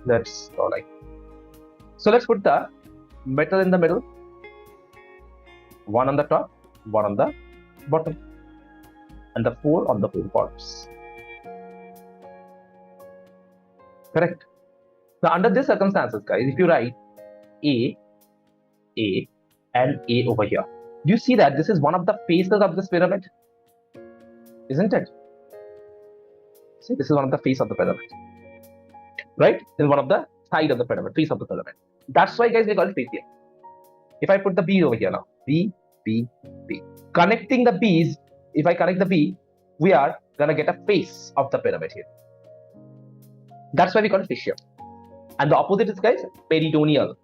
let's go like. So let's put the metal in the middle, one on the top, one on the bottom, and the 4 on the 4 corners. Correct. Now, under these circumstances, guys, if you write A, and A over here, do you see that this is one of the faces of this pyramid? Isn't it? See, this is one of the face of the pyramid. Right? This is one of the side of the pyramid, face of the pyramid. That's why, guys, we call it facial. If I put the B over here now, B, B, B. Connecting the B's, if I connect the B, we are gonna get a face of the pyramid here. That's why we call it facial. And the opposite is, guys, meridional.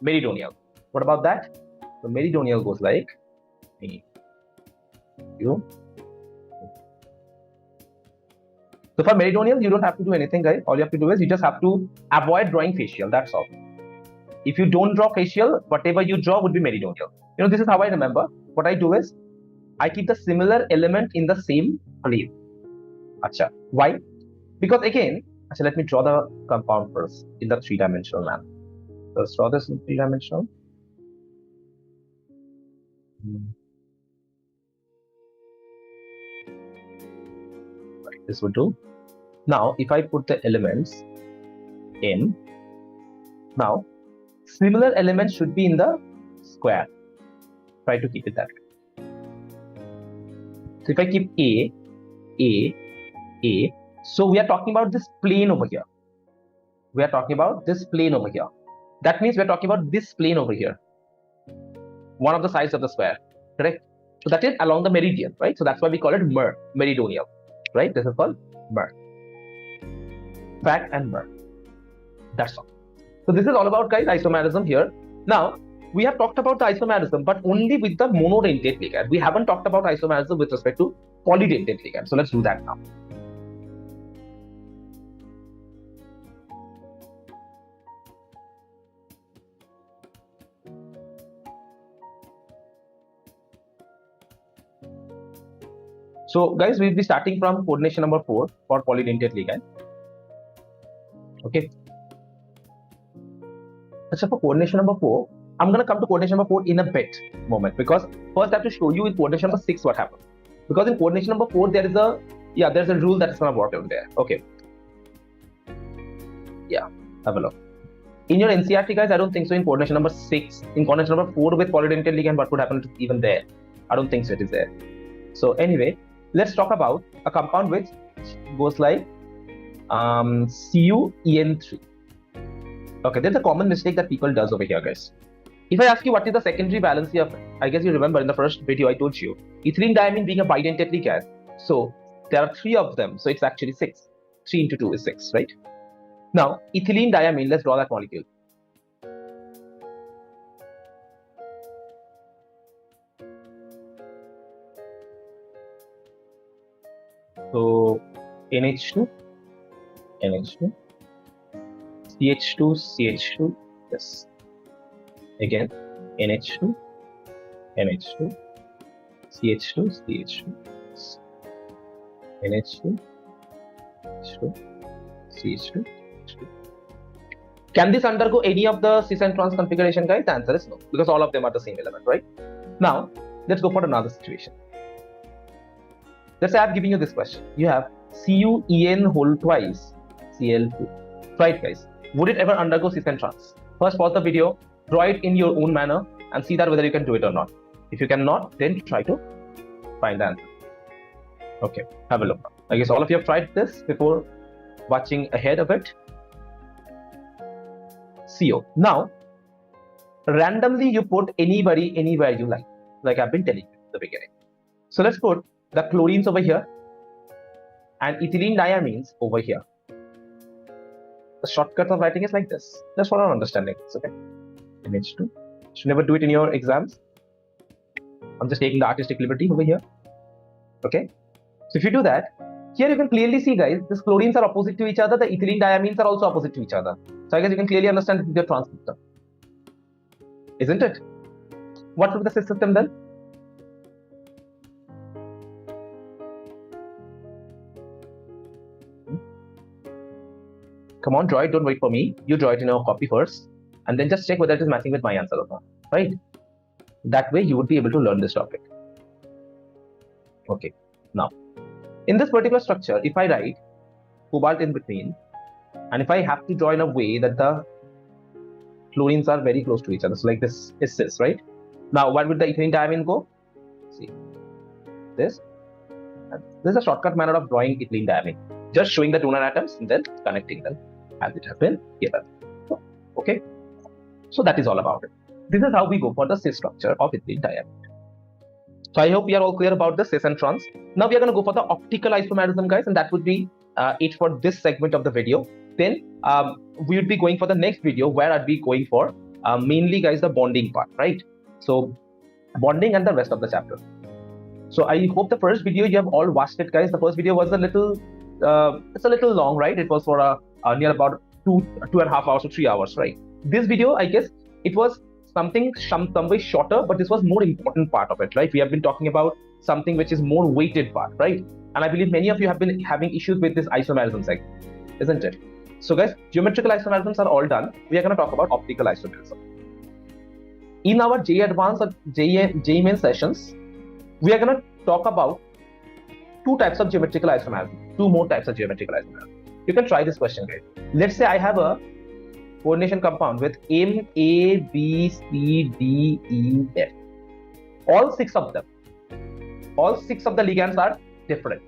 Meridional. What about that? So meridional goes like me. You. So for meridional, you don't have to do anything, guys. All you have to do is you just have to avoid drawing facial. That's all. If you don't draw facial, whatever you draw would be meridional. This is how I remember. What I do is I keep the similar element in the same plane. Acha. Why? Because again, let me draw the compound first in the 3-dimensional manner. Let's draw this in 3-dimensional. Right, this would do. Now, if I put the elements in, now similar elements should be in the square. Try to keep it that way. So if I keep A, so we are talking about this plane over here. We are talking about this plane over here. That means we are talking about this plane over here. One of the sides of the square, correct? So that is along the meridian, right? So that's why we call it meridional, right? This is called mer. Pack and mer. That's all. So this is all about, guys, isomerism here. Now, we have talked about the isomerism, but only with the monodentate ligand. We haven't talked about isomerism with respect to polydentate ligand. So let's do that now. So, guys, we'll be starting from coordination number 4 for polydentate ligand. Okay. So for coordination number 4, I'm going to come to coordination number 4 in a bit moment, because first I have to show you in coordination number 6 what happened. Because in coordination number 4 there's a rule that is going to work out there. Okay. Yeah, have a look. In your NCERT, guys, I don't think so. In coordination number 6, in coordination number 4 with polydentate ligand, what would happen even there? I don't think so it is there. So anyway, let's talk about a compound which goes like CuEN3. Okay, there's a common mistake that people does over here, guys. If I ask you what is the secondary valency of, I guess you remember in the first video I told you, ethylene diamine being a bidentate ligand. So there are 3 of them, so it's actually 6. 3 into 2 is 6, right? Now, ethylene diamine, let's draw that molecule. So NH2, NH2, CH2, CH2, yes. Again, NH2, NH2, CH2, CH2. NH2, H2, CH2, H2. Can this undergo any of the cis and trans configuration, guys? The answer is no, because all of them are the same element, right? Now, let's go for another situation. Let's say I've given you this question. You have CuEn whole twice, Cl2. Right, guys? Would it ever undergo cis and trans? First, pause the video, draw it in your own manner, and see that whether you can do it or not. If you cannot, then try to find the answer. Okay, have a look. I guess all of you have tried this before watching ahead of it. CO. Now, randomly you put anybody anywhere you like I've been telling you in the beginning. So let's put the chlorines over here and ethylene diamines over here. The shortcut of writing is like this. Just for our understanding. It's okay. NH2. Should never do it in your exams. I'm just taking the artistic liberty over here. Okay. So if you do that, here you can clearly see, guys, these chlorines are opposite to each other. The ethylene diamines are also opposite to each other. So I guess you can clearly understand this is your trans system. Isn't it? What would be the cis system then? Come on, draw it. Don't wait for me. You draw it in your copy first. And then just check whether it is matching with my answer or not. Right? That way you would be able to learn this topic. Okay. Now, in this particular structure, if I write cobalt in between, and if I have to draw in a way that the chlorines are very close to each other, so like this is cis, right? Now, where would the ethylene diamine go? See, this. And this is a shortcut manner of drawing ethylene diamine. Just showing the donor atoms and then connecting them as it has been given. Okay. So that is all about it. This is how we go for the cis structure of ethylene diamine. So I hope we are all clear about the cis and trans. Now we are going to go for the optical isomerism, guys, and that would be it for this segment of the video. Then we would be going for the next video where I'd be going for mainly, guys, the bonding part, right? So bonding and the rest of the chapter. So I hope the first video you have all watched it, guys. The first video was a little, it's a little long, right? It was for near about 2.5 hours or 3 hours, right? This video, I guess, it was some way shorter, but this was more important part of it, right? We have been talking about something which is more weighted part, right? And I believe many of you have been having issues with this isomerism segment, isn't it? So guys, geometrical isomerisms are all done. We are going to talk about optical isomerism. In our JEE Advanced or JEE Main sessions, we are going to talk about two types of geometrical isomerism, two more types of geometrical isomerism. You can try this question, guys. Let's say I have a coordination compound with M, A, B, C, D, E, F. All six of the ligands are different.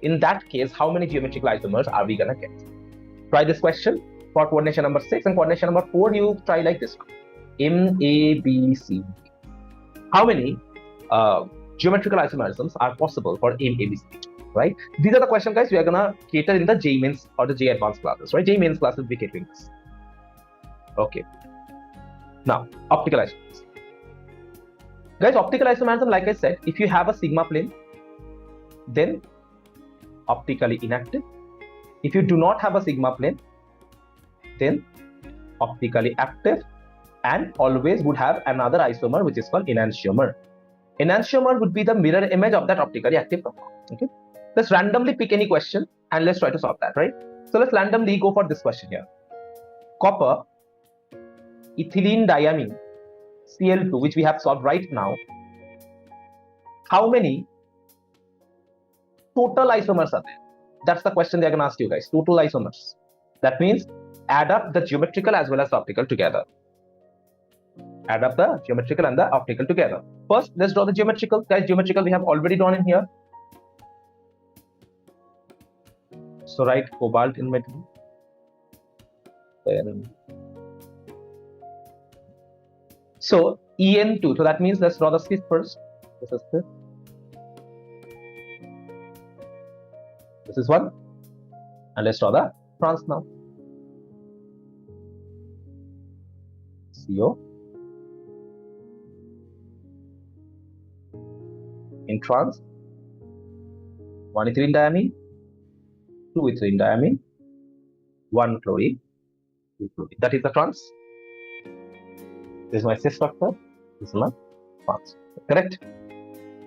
In that case, how many geometrical isomers are we gonna get? Try this question for coordination number 6, and coordination number 4, you try like this one. M, A, B, C, D. How many geometrical isomerisms are possible for M, A, B, C, D? Right? These are the questions, guys, we are gonna cater in the JEE Mains or the JEE Advanced classes, right? JEE Mains classes will be catering this. Okay. Now, optical isomerism. Guys, optical isomerism, like I said, if you have a sigma plane, then optically inactive. If you do not have a sigma plane, then optically active, and always would have another isomer which is called enantiomer. Enantiomer would be the mirror image of that optically active compound. Okay. Let's randomly pick any question and let's try to solve that, right? So let's randomly go for this question here. Copper, ethylene diamine, Cl2, which we have solved right now. How many total isomers are there? That's the question they're going to ask you, guys. Total isomers. That means add up the geometrical as well as the optical together. Add up the geometrical and the optical together. First, let's draw the geometrical. Guys, geometrical we have already drawn in here. So write cobalt in middle. Then so En2. So that means let's draw the cis first. This is cis. This is one. And let's draw the trans now. CO. In trans, 1 ethylene diamine, 2 ethylene diamine, 1 chlorine, 2 chlorine. That is the trans. This is my cis structure. This is my trans. Correct?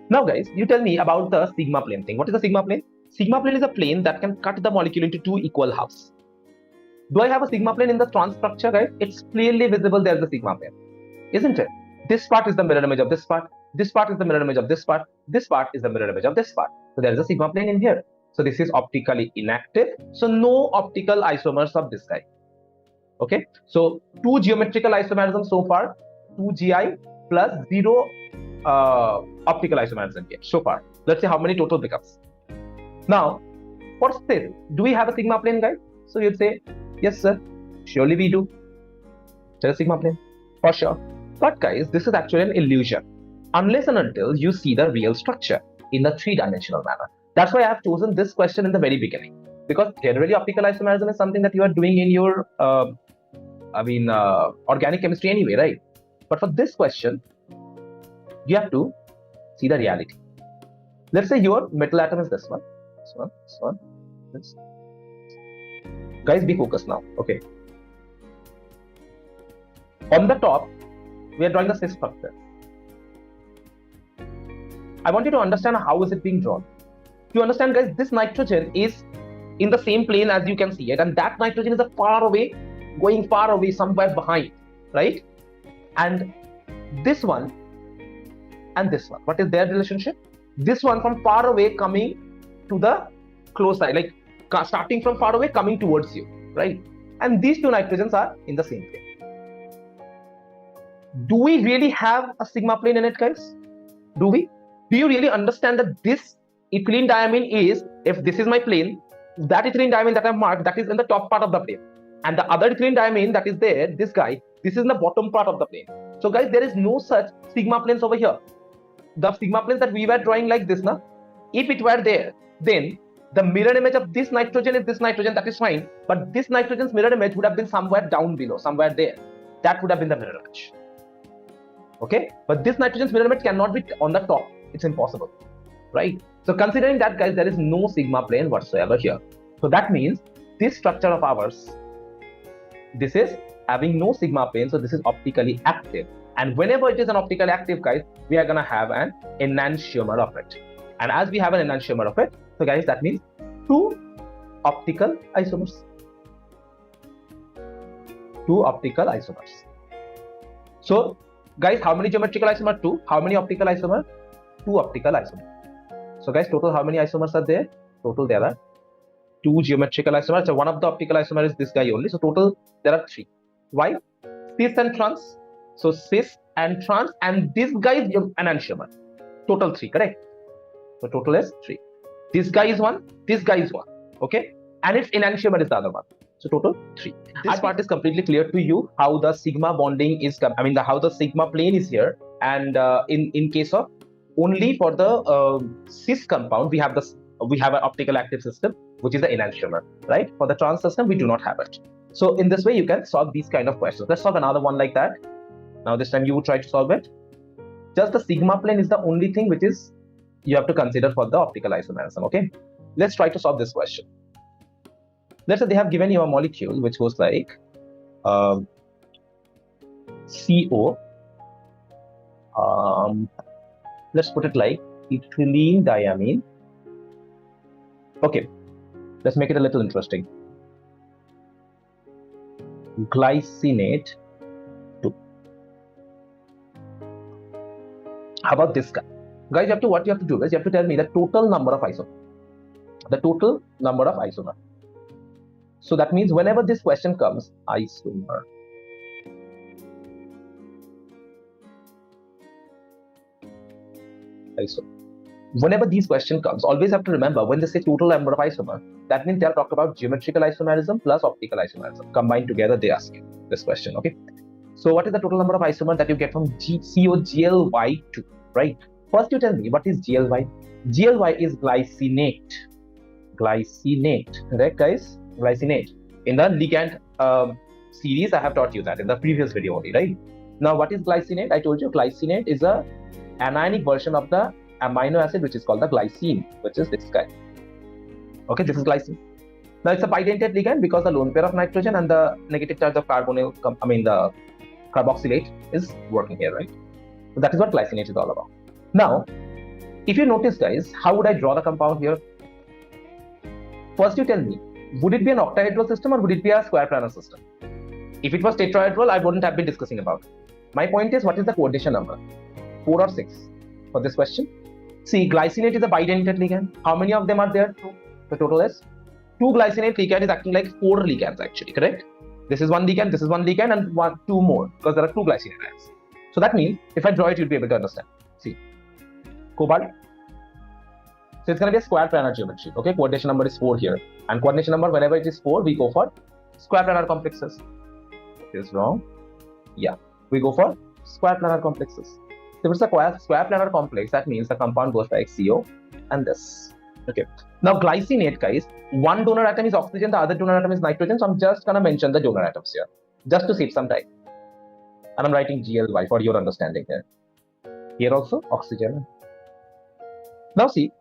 Now, guys, you tell me about the sigma plane thing. What is the sigma plane? Sigma plane is a plane that can cut the molecule into two equal halves. Do I have a sigma plane in the trans structure, guys? It's clearly visible there's a sigma plane, isn't it? This part is the mirror image of this part. This part is the mirror image of this part. This part is the mirror image of this part. So there is a sigma plane in here. So this is optically inactive. So no optical isomers of this guy. Okay. So two geometrical isomerisms so far, 2GI plus 0 optical isomerism here so far. Let's see how many total becomes. Now, for cis, do we have a sigma plane, guys? So you'd say, yes, sir. Surely we do. There's a sigma plane, for sure. But guys, this is actually an illusion. Unless and until you see the real structure in the three-dimensional manner. That's why I have chosen this question in the very beginning. Because generally, optical isomerism is something that you are doing in your, organic chemistry anyway, right? But for this question, you have to see the reality. Let's say your metal atom is this one, this one, this one, this. Guys, be focused now, okay? On the top, we are drawing the cis structure. I want you to understand how is it being drawn. You understand, guys, this nitrogen is in the same plane as you can see it, and that nitrogen is a far away, going far away somewhere behind, right? And this one and this one, what is their relationship? This one from far away coming to the close side, like starting from far away coming towards you, right? And these two nitrogens are in the same plane. Do we really have a sigma plane in it, guys? Do we? Do you really understand that this ethylene diamine is, if this is my plane, that ethylene diamine that I've marked, that is in the top part of the plane. And the other ethylene diamine that is there, this guy, this is in the bottom part of the plane. So guys, there is no such sigma planes over here. The sigma planes that we were drawing like this, na, if it were there, then the mirror image of this nitrogen is this nitrogen, that is fine. But this nitrogen's mirror image would have been somewhere down below, somewhere there. That would have been the mirror image. Okay, but this nitrogen's mirror image cannot be on the top. It's impossible, right? So considering that, guys, there is no sigma plane whatsoever here. So that means this structure of ours, this is having no sigma plane, so this is optically active. And whenever it is an optically active, guys, we are gonna have an enantiomer of it. And as we have an enantiomer of it, so guys, that means two optical isomers. Two optical isomers. So guys, how many geometrical isomer? 2. How many optical isomer? 2 optical isomer. So guys, total how many isomers are there? Total there are 2 geometrical isomers. So one of the optical isomer is this guy only. So total there are 3. Why? Cis and trans. So cis and trans, and this guy is an enantiomer. Total 3, correct? So total is 3. This guy is 1. This guy is 1. Okay, and its enantiomer is the other one. So total 3. This part is completely clear to you how the sigma bonding is. How the sigma plane is here, and in case of only for the cis compound, we have an optical active system, which is the enantiomer, right? For the trans system, we do not have it. So in this way, you can solve these kind of questions. Let's solve another one like that. Now this time you would try to solve it. Just the sigma plane is the only thing which is you have to consider for the optical isomerism. Okay, let's try to solve this question. Let's say they have given you a molecule which goes like CO. Let's put it like ethylene diamine. Okay, let's make it a little interesting. Glycinate 2. How about this guy? Guys, what you have to do is you have to tell me the total number of isomers. The total number of isomers. So that means whenever this question comes, isomer. Whenever these question comes, always have to remember when they say total number of isomer, that means they are talking about geometrical isomerism plus optical isomerism. Combined together, they ask you this question. Okay. So what is the total number of isomer that you get from COGLY2, right? First, you tell me what is GLY. GLY is glycinate. Glycinate, correct, guys? Glycinate. In the ligand series, I have taught you that in the previous video only, right? Now, what is glycinate? I told you glycinate is a anionic version of the amino acid which is called the glycine, which is this guy. Okay, this is glycine. Now it's a bidentate ligand because the lone pair of nitrogen and the negative charge of carbonyl, the carboxylate is working here, right? So that is what glycinate is all about. Now, if you notice, guys, how would I draw the compound here? first you tell me, would it be an octahedral system or would it be a square planar system? If it was tetrahedral, I wouldn't have been discussing about it. My point is, what is the coordination number? 4 or 6 for this question? See, glycinate is a bidentate ligand. How many of them are there? 2. The total is 2 glycinate ligand is acting like 4 ligands actually, correct? This is one ligand, this is one ligand, and 2 more because there are 2 glycinate ions. So that means if I draw it, you'll be able to understand. See, cobalt. So it's going to be a square planar geometry. Okay, coordination number is 4 here, and coordination number whenever it is 4, we go for square planar complexes. Is wrong. Yeah, we go for square planar complexes. So if it's a square planar complex, that means the compound goes by CO and this. Okay. Now glycinate, guys, one donor atom is oxygen, the other donor atom is nitrogen. So I'm just gonna mention the donor atoms here, just to save some time. And I'm writing GLY for your understanding here. Here also oxygen. Now see,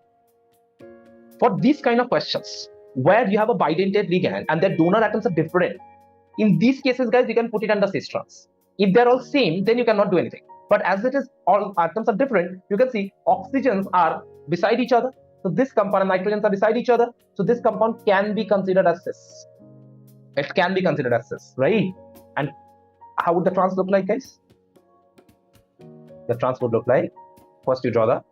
for these kind of questions where you have a bidentate ligand and their donor atoms are different, in these cases, guys, you can put it under cis trans. If they're all same, then you cannot do anything. But as it is, all atoms are different, you can see oxygens are beside each other. So this compound and nitrogens are beside each other. So this compound can be considered as cis. It can be considered as cis, right? And how would the trans look like, guys? The trans would look like, first you draw the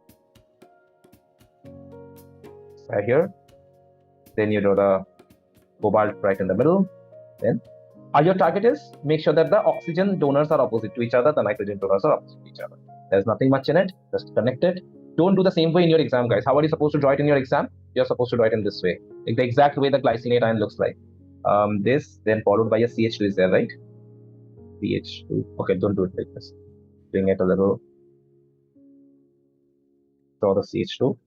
right here. Then you draw the cobalt right in the middle. Then your target is make sure that the oxygen donors are opposite to each other, the nitrogen donors are opposite to each other. There's nothing much in it, just connect it. Don't do the same way in your exam, guys. How are you supposed to draw it in your exam? You're supposed to draw it in this way, like the exact way the glycinate ion looks like. This, then followed by a CH2 is there, right? CH2. Okay, don't do it like this. Bring it a little. Draw the CH2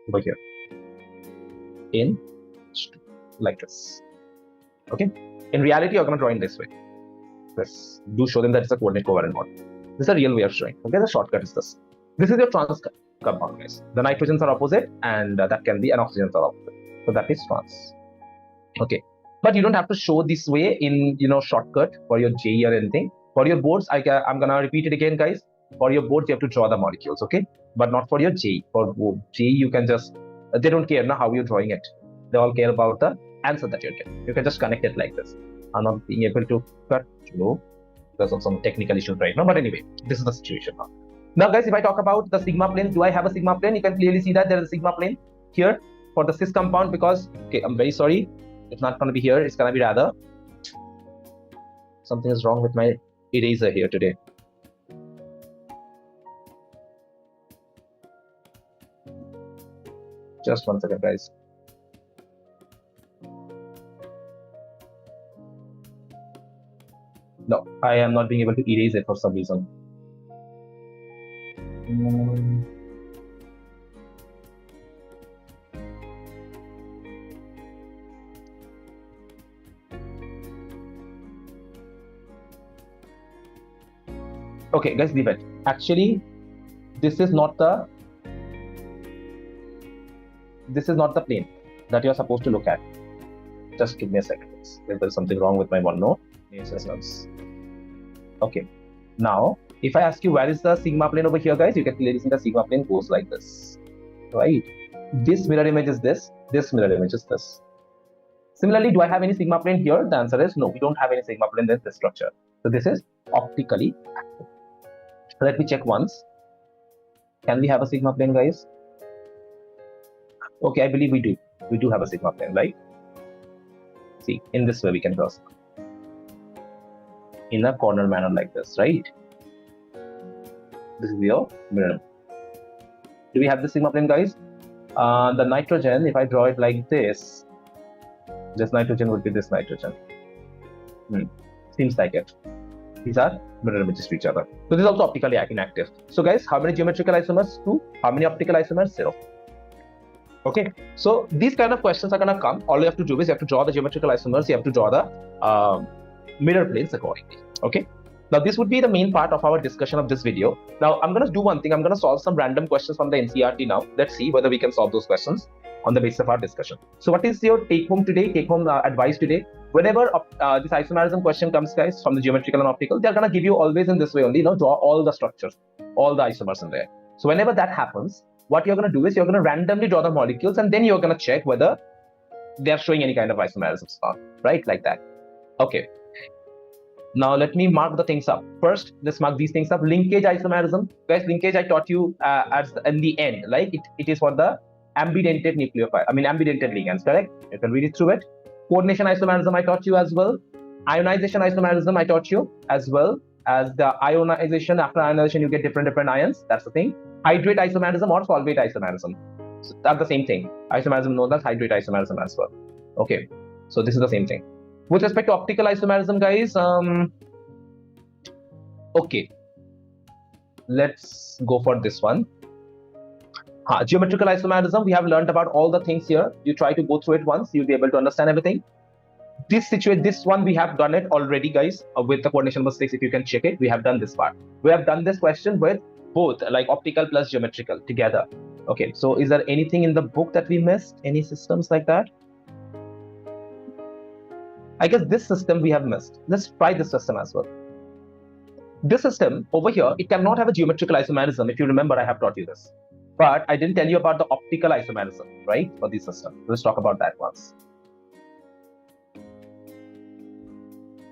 over here. In H2, like this. Okay. In reality, you're going to draw in this way. This. Do show them that it's a coordinate covariant model. This is a real way of showing. Okay, the shortcut is this. This is your trans compound, guys. The nitrogens are opposite, and that can be an oxygens are opposite. So that is trans. Okay, but you don't have to show this way in shortcut for your JEE or anything. For your boards, I'm gonna repeat it again, guys. For your boards, you have to draw the molecules, okay? But not for your JEE. For JEE, you can just they don't care now how you're drawing it. They all care about the answer that you're getting. You can just connect it like this. I'm not being able to cut through because of some technical issues right now. But anyway, this is the situation now. Now, guys, if I talk about the sigma plane, do I have a sigma plane? You can clearly see that there is a sigma plane here for the cis compound because, okay, I'm very sorry. It's not going to be here. It's going to be rather. Something is wrong with my eraser here today. Just 1 second, guys. No, I am not being able to erase it for some reason. Okay, guys, leave it. Actually, this is not the plane that you're supposed to look at. Just give me a second. If there's something wrong with my OneNote. Okay. Now, if I ask you where is the sigma plane over here, guys, you can clearly see the sigma plane goes like this, right? This mirror image is this. This mirror image is this. Similarly, do I have any sigma plane here? The answer is no. We don't have any sigma plane in this structure. So this is optically active. So let me check once. Can we have a sigma plane, guys? Okay, I believe we do. We do have a sigma plane, right? See, in this way we can cross in a corner manner like this, right? This is your mirror. Do we have the sigma plane, guys? The nitrogen, if I draw it like this nitrogen would be this nitrogen. Seems like it. These are mirror images to each other. So this is also optically inactive. So guys, how many geometrical isomers? 2. How many optical isomers? 0. Okay, so these kind of questions are gonna come. All you have to do is you have to draw the geometrical isomers. You have to draw the mirror planes accordingly. Okay. Now this would be the main part of our discussion of this video. Now I'm gonna do one thing. I'm gonna solve some random questions from the NCERT now. Let's see whether we can solve those questions on the basis of our discussion. So what is your take-home today? Take-home advice today. Whenever this isomerism question comes, guys, from the geometrical and optical, they're gonna give you always in this way only. Draw all the structures, all the isomers in there. So whenever that happens, what you're gonna do is you're gonna randomly draw the molecules, and then you're gonna check whether they are showing any kind of isomerisms, right? Like that. Okay. Now let me mark the things up. First, let's mark these things up. Linkage isomerism. Guys, linkage I taught you in the end. Like it is for the ambidentate nucleophile. I mean ambidentate ligands, correct? You can read it through it. Coordination isomerism I taught you as well. Ionization isomerism I taught you as well as the ionization. After ionization, you get different ions. That's the thing. Hydrate isomerism or solvate isomerism. So that's the same thing. Isomerism known as hydrate isomerism as well. Okay, so this is the same thing. With respect to optical isomerism, guys, okay, let's go for this one. Geometrical isomerism, we have learned about all the things here. You try to go through it once, you'll be able to understand everything. This one we have done it already, guys, with the coordination number 6. If you can check it, we have done this part. We have done this question with both, like optical plus geometrical together. Okay, so is there anything in the book that we missed? Any systems like that? I guess this system we have missed. Let's try this system as well. This system over here, it cannot have a geometrical isomerism. If you remember, I have taught you this. But I didn't tell you about the optical isomerism, right, for this system. Let's talk about that once.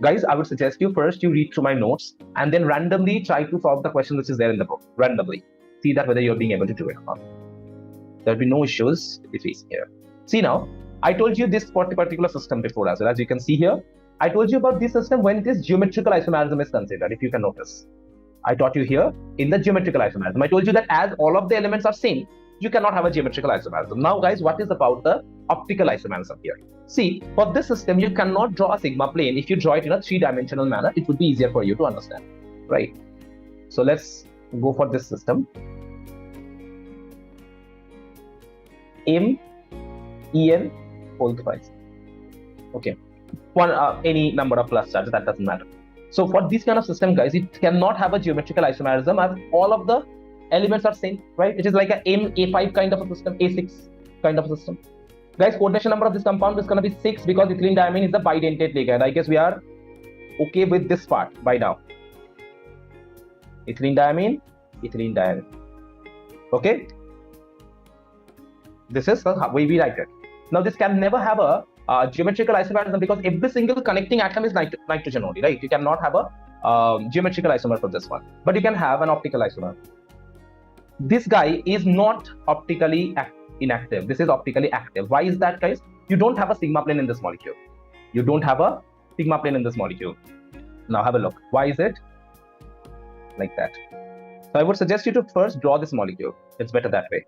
Guys, I would suggest you first you read through my notes and then randomly try to solve the question which is there in the book. Randomly. See that whether you're being able to do it or not. There'll be no issues if we see here. See now, I told you this particular system before as well. As you can see here, I told you about this system when this geometrical isomerism is considered, if you can notice. I taught you here in the geometrical isomerism. I told you that as all of the elements are same, you cannot have a geometrical isomerism. Now guys, what is about the optical isomerism here? See, for this system, you cannot draw a sigma plane. If you draw it in a three-dimensional manner, it would be easier for you to understand, right? So let's go for this system. M, En, whole thrice. Okay, one any number of plus charges, that doesn't matter. So for this kind of system, guys, it cannot have a geometrical isomerism as all of the elements are same, right? It is like a M, A5 kind of a system, A6 kind of a system. Guys, coordination number of this compound is going to be 6 because ethylene diamine is a bidentate ligand. I guess we are okay with this part by now. Ethylene diamine, ethylene diamine. Okay? This is the way we write it. Now, this can never have a geometrical isomerism because every single connecting atom is nitrogen only, right? You cannot have a geometrical isomer for this one, but you can have an optical isomer. This guy is not optically inactive. This is optically active. Why is that, guys? You don't have a sigma plane in this molecule. You don't have a sigma plane in this molecule. Now have a look. Why is it like that? So I would suggest you to first draw this molecule. It's better that way.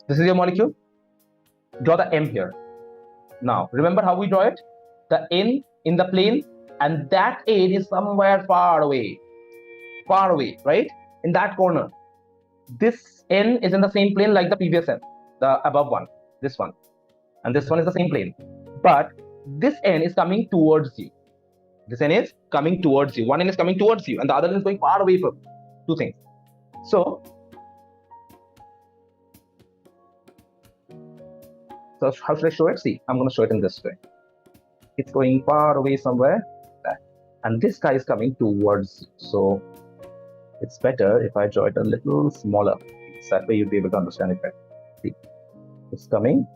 This is your molecule. Draw the M here. Now, remember how we draw it? The N in the plane, and that N is somewhere far away, right? In that corner. This N is in the same plane like the previous N, the above one, this one. And this one is the same plane. But this N is coming towards you. This N is coming towards you. One N is coming towards you, and the other N is going far away from you. Two things. So how should I show it? See, I'm going to show it in this way. It's going far away somewhere, and this guy is coming towards you. So it's better if I draw it a little smaller. That way you'll be able to understand it better. See, it's coming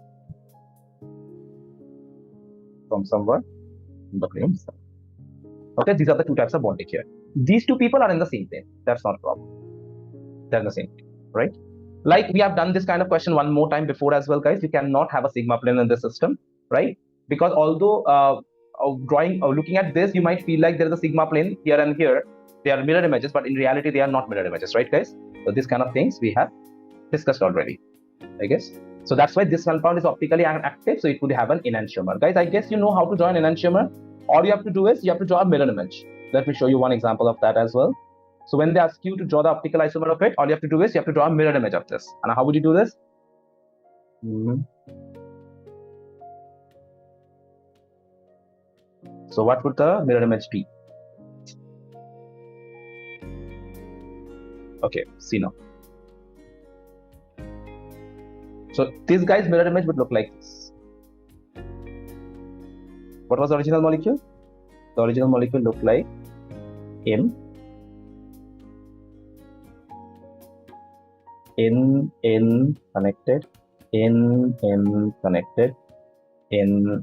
from somewhere in the plane. Okay, these are the two types of bonding here. These two people are in the same plane. That's not a problem. They're in the same plane, right? Like we have done this kind of question one more time before as well, guys. You cannot have a sigma plane in this system, right? Because although looking at this, you might feel like there is a sigma plane here and here. They are mirror images, but in reality, they are not mirror images, right, guys? So this kind of things we have discussed already, I guess. So that's why this compound is optically active, so it would have an enantiomer. Guys, I guess you know how to draw an enantiomer. All you have to do is you have to draw a mirror image. Let me show you one example of that as well. So when they ask you to draw the optical isomer of it, all you have to do is you have to draw a mirror image of this. And how would you do this? So what would the mirror image be? Okay, see now. So this guy's mirror image would look like this. What was the original molecule? The original molecule looked like M, N connected, in connected, in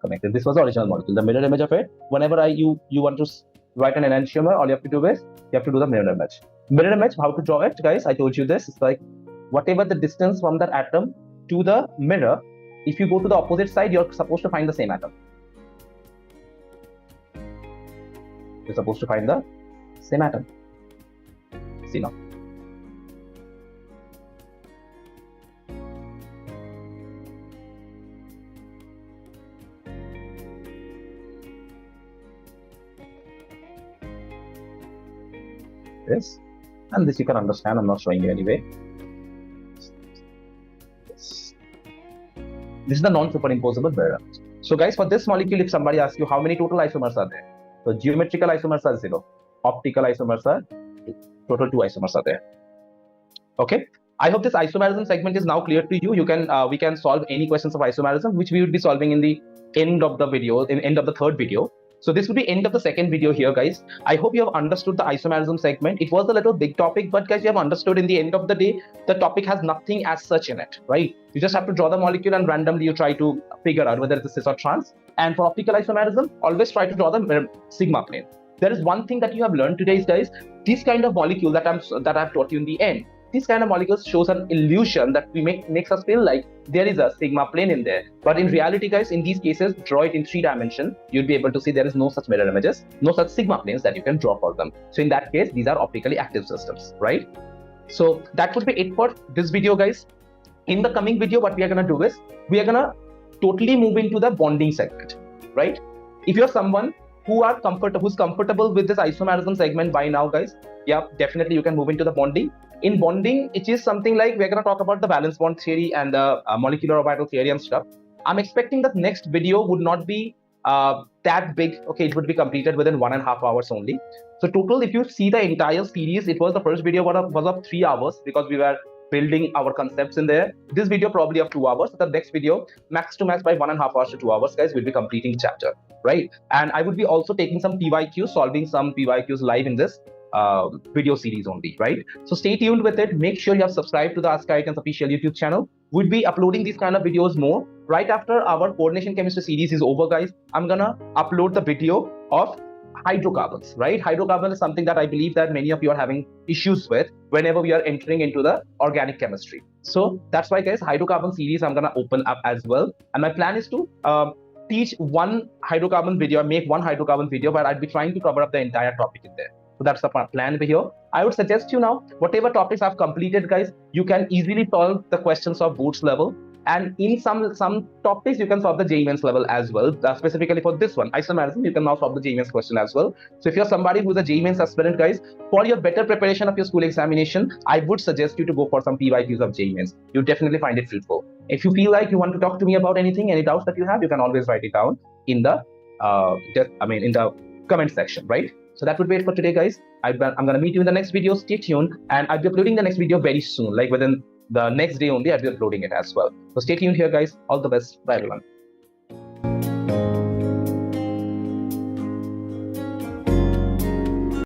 connected. This was the original molecule. The mirror image of it, whenever you want to write an enantiomer, all you have to do is you have to do the mirror image. Mirror image, how to draw it, guys? I told you this. It's like whatever the distance from that atom to the mirror, if you go to the opposite side, you're supposed to find the same atom. You're supposed to find the same atom. See now. This, and this you can understand. I'm not showing you anyway. This is the non-superimposable mirror. So guys, for this molecule, if somebody asks you how many total isomers are there, so geometrical isomers are 0, optical isomers are 2, total 2 isomers are there. Okay, I hope this isomerism segment is now clear to you. You can we can solve any questions of isomerism, which we would be solving in the end of the video, in end of the third video. So this will be end of the second video here, guys. I hope you have understood the isomerism segment. It was a little big topic, but guys, you have understood in the end of the day, the topic has nothing as such in it, right? You just have to draw the molecule and randomly you try to figure out whether it's cis or trans. And for optical isomerism, always try to draw the sigma plane. There is one thing that you have learned today, guys. This kind of molecule that I've taught you in the end, this kind of molecules shows an illusion that makes us feel like there is a sigma plane in there. But in reality, guys, in these cases, draw it in 3 dimensions. You'll be able to see there is no such mirror images, no such sigma planes that you can draw for them. So in that case, these are optically active systems, right? So that would be it for this video, guys. In the coming video, what we are going to do is, we are going to totally move into the bonding segment, right? If you're someone who's comfortable with this isomerism segment by now, guys, yeah, definitely you can move into the bonding. In bonding, it is something like we're going to talk about the valence bond theory and the molecular orbital theory and stuff. I'm expecting that next video would not be that big. Okay, it would be completed within 1.5 hours only. So total, if you see the entire series, it was the first video was of 3 hours because we were building our concepts in there. This video probably of 2 hours. The next video, max to max by 1.5 hours to 2 hours, guys, we'll be completing the chapter, right? And I would be also taking some PYQs, solving some PYQs live in this video series only, right? So stay tuned with it. Make sure you have subscribed to the Ask IITians official YouTube channel. We'll be uploading these kind of videos more. Right after our coordination chemistry series is over, guys, I'm gonna upload the video of hydrocarbons, right? Hydrocarbon is something that I believe that many of you are having issues with whenever we are entering into the organic chemistry. So that's why, guys, hydrocarbon series I'm gonna open up as well. And my plan is to teach one hydrocarbon video, make one hydrocarbon video, but I'll be trying to cover up the entire topic in there. So that's the plan over here. I would suggest you now, whatever topics I've completed, guys, you can easily solve the questions of boards level. And in some topics, you can solve the JEE Mains level as well. Specifically for this one, isomerism, you can now solve the JEE Mains question as well. So if you're somebody who's a JEE Mains aspirant, guys, for your better preparation of your school examination, I would suggest you to go for some PYQs of JEE Mains. You'll definitely find it fruitful. If you feel like you want to talk to me about anything, any doubts that you have, you can always write it down in the in the comment section, right? So that would be it for today, guys. I'm going to meet you in the next video. Stay tuned. And I'll be uploading the next video very soon. Like within the next day only, I'll be uploading it as well. So stay tuned here, guys. All the best. Bye, everyone.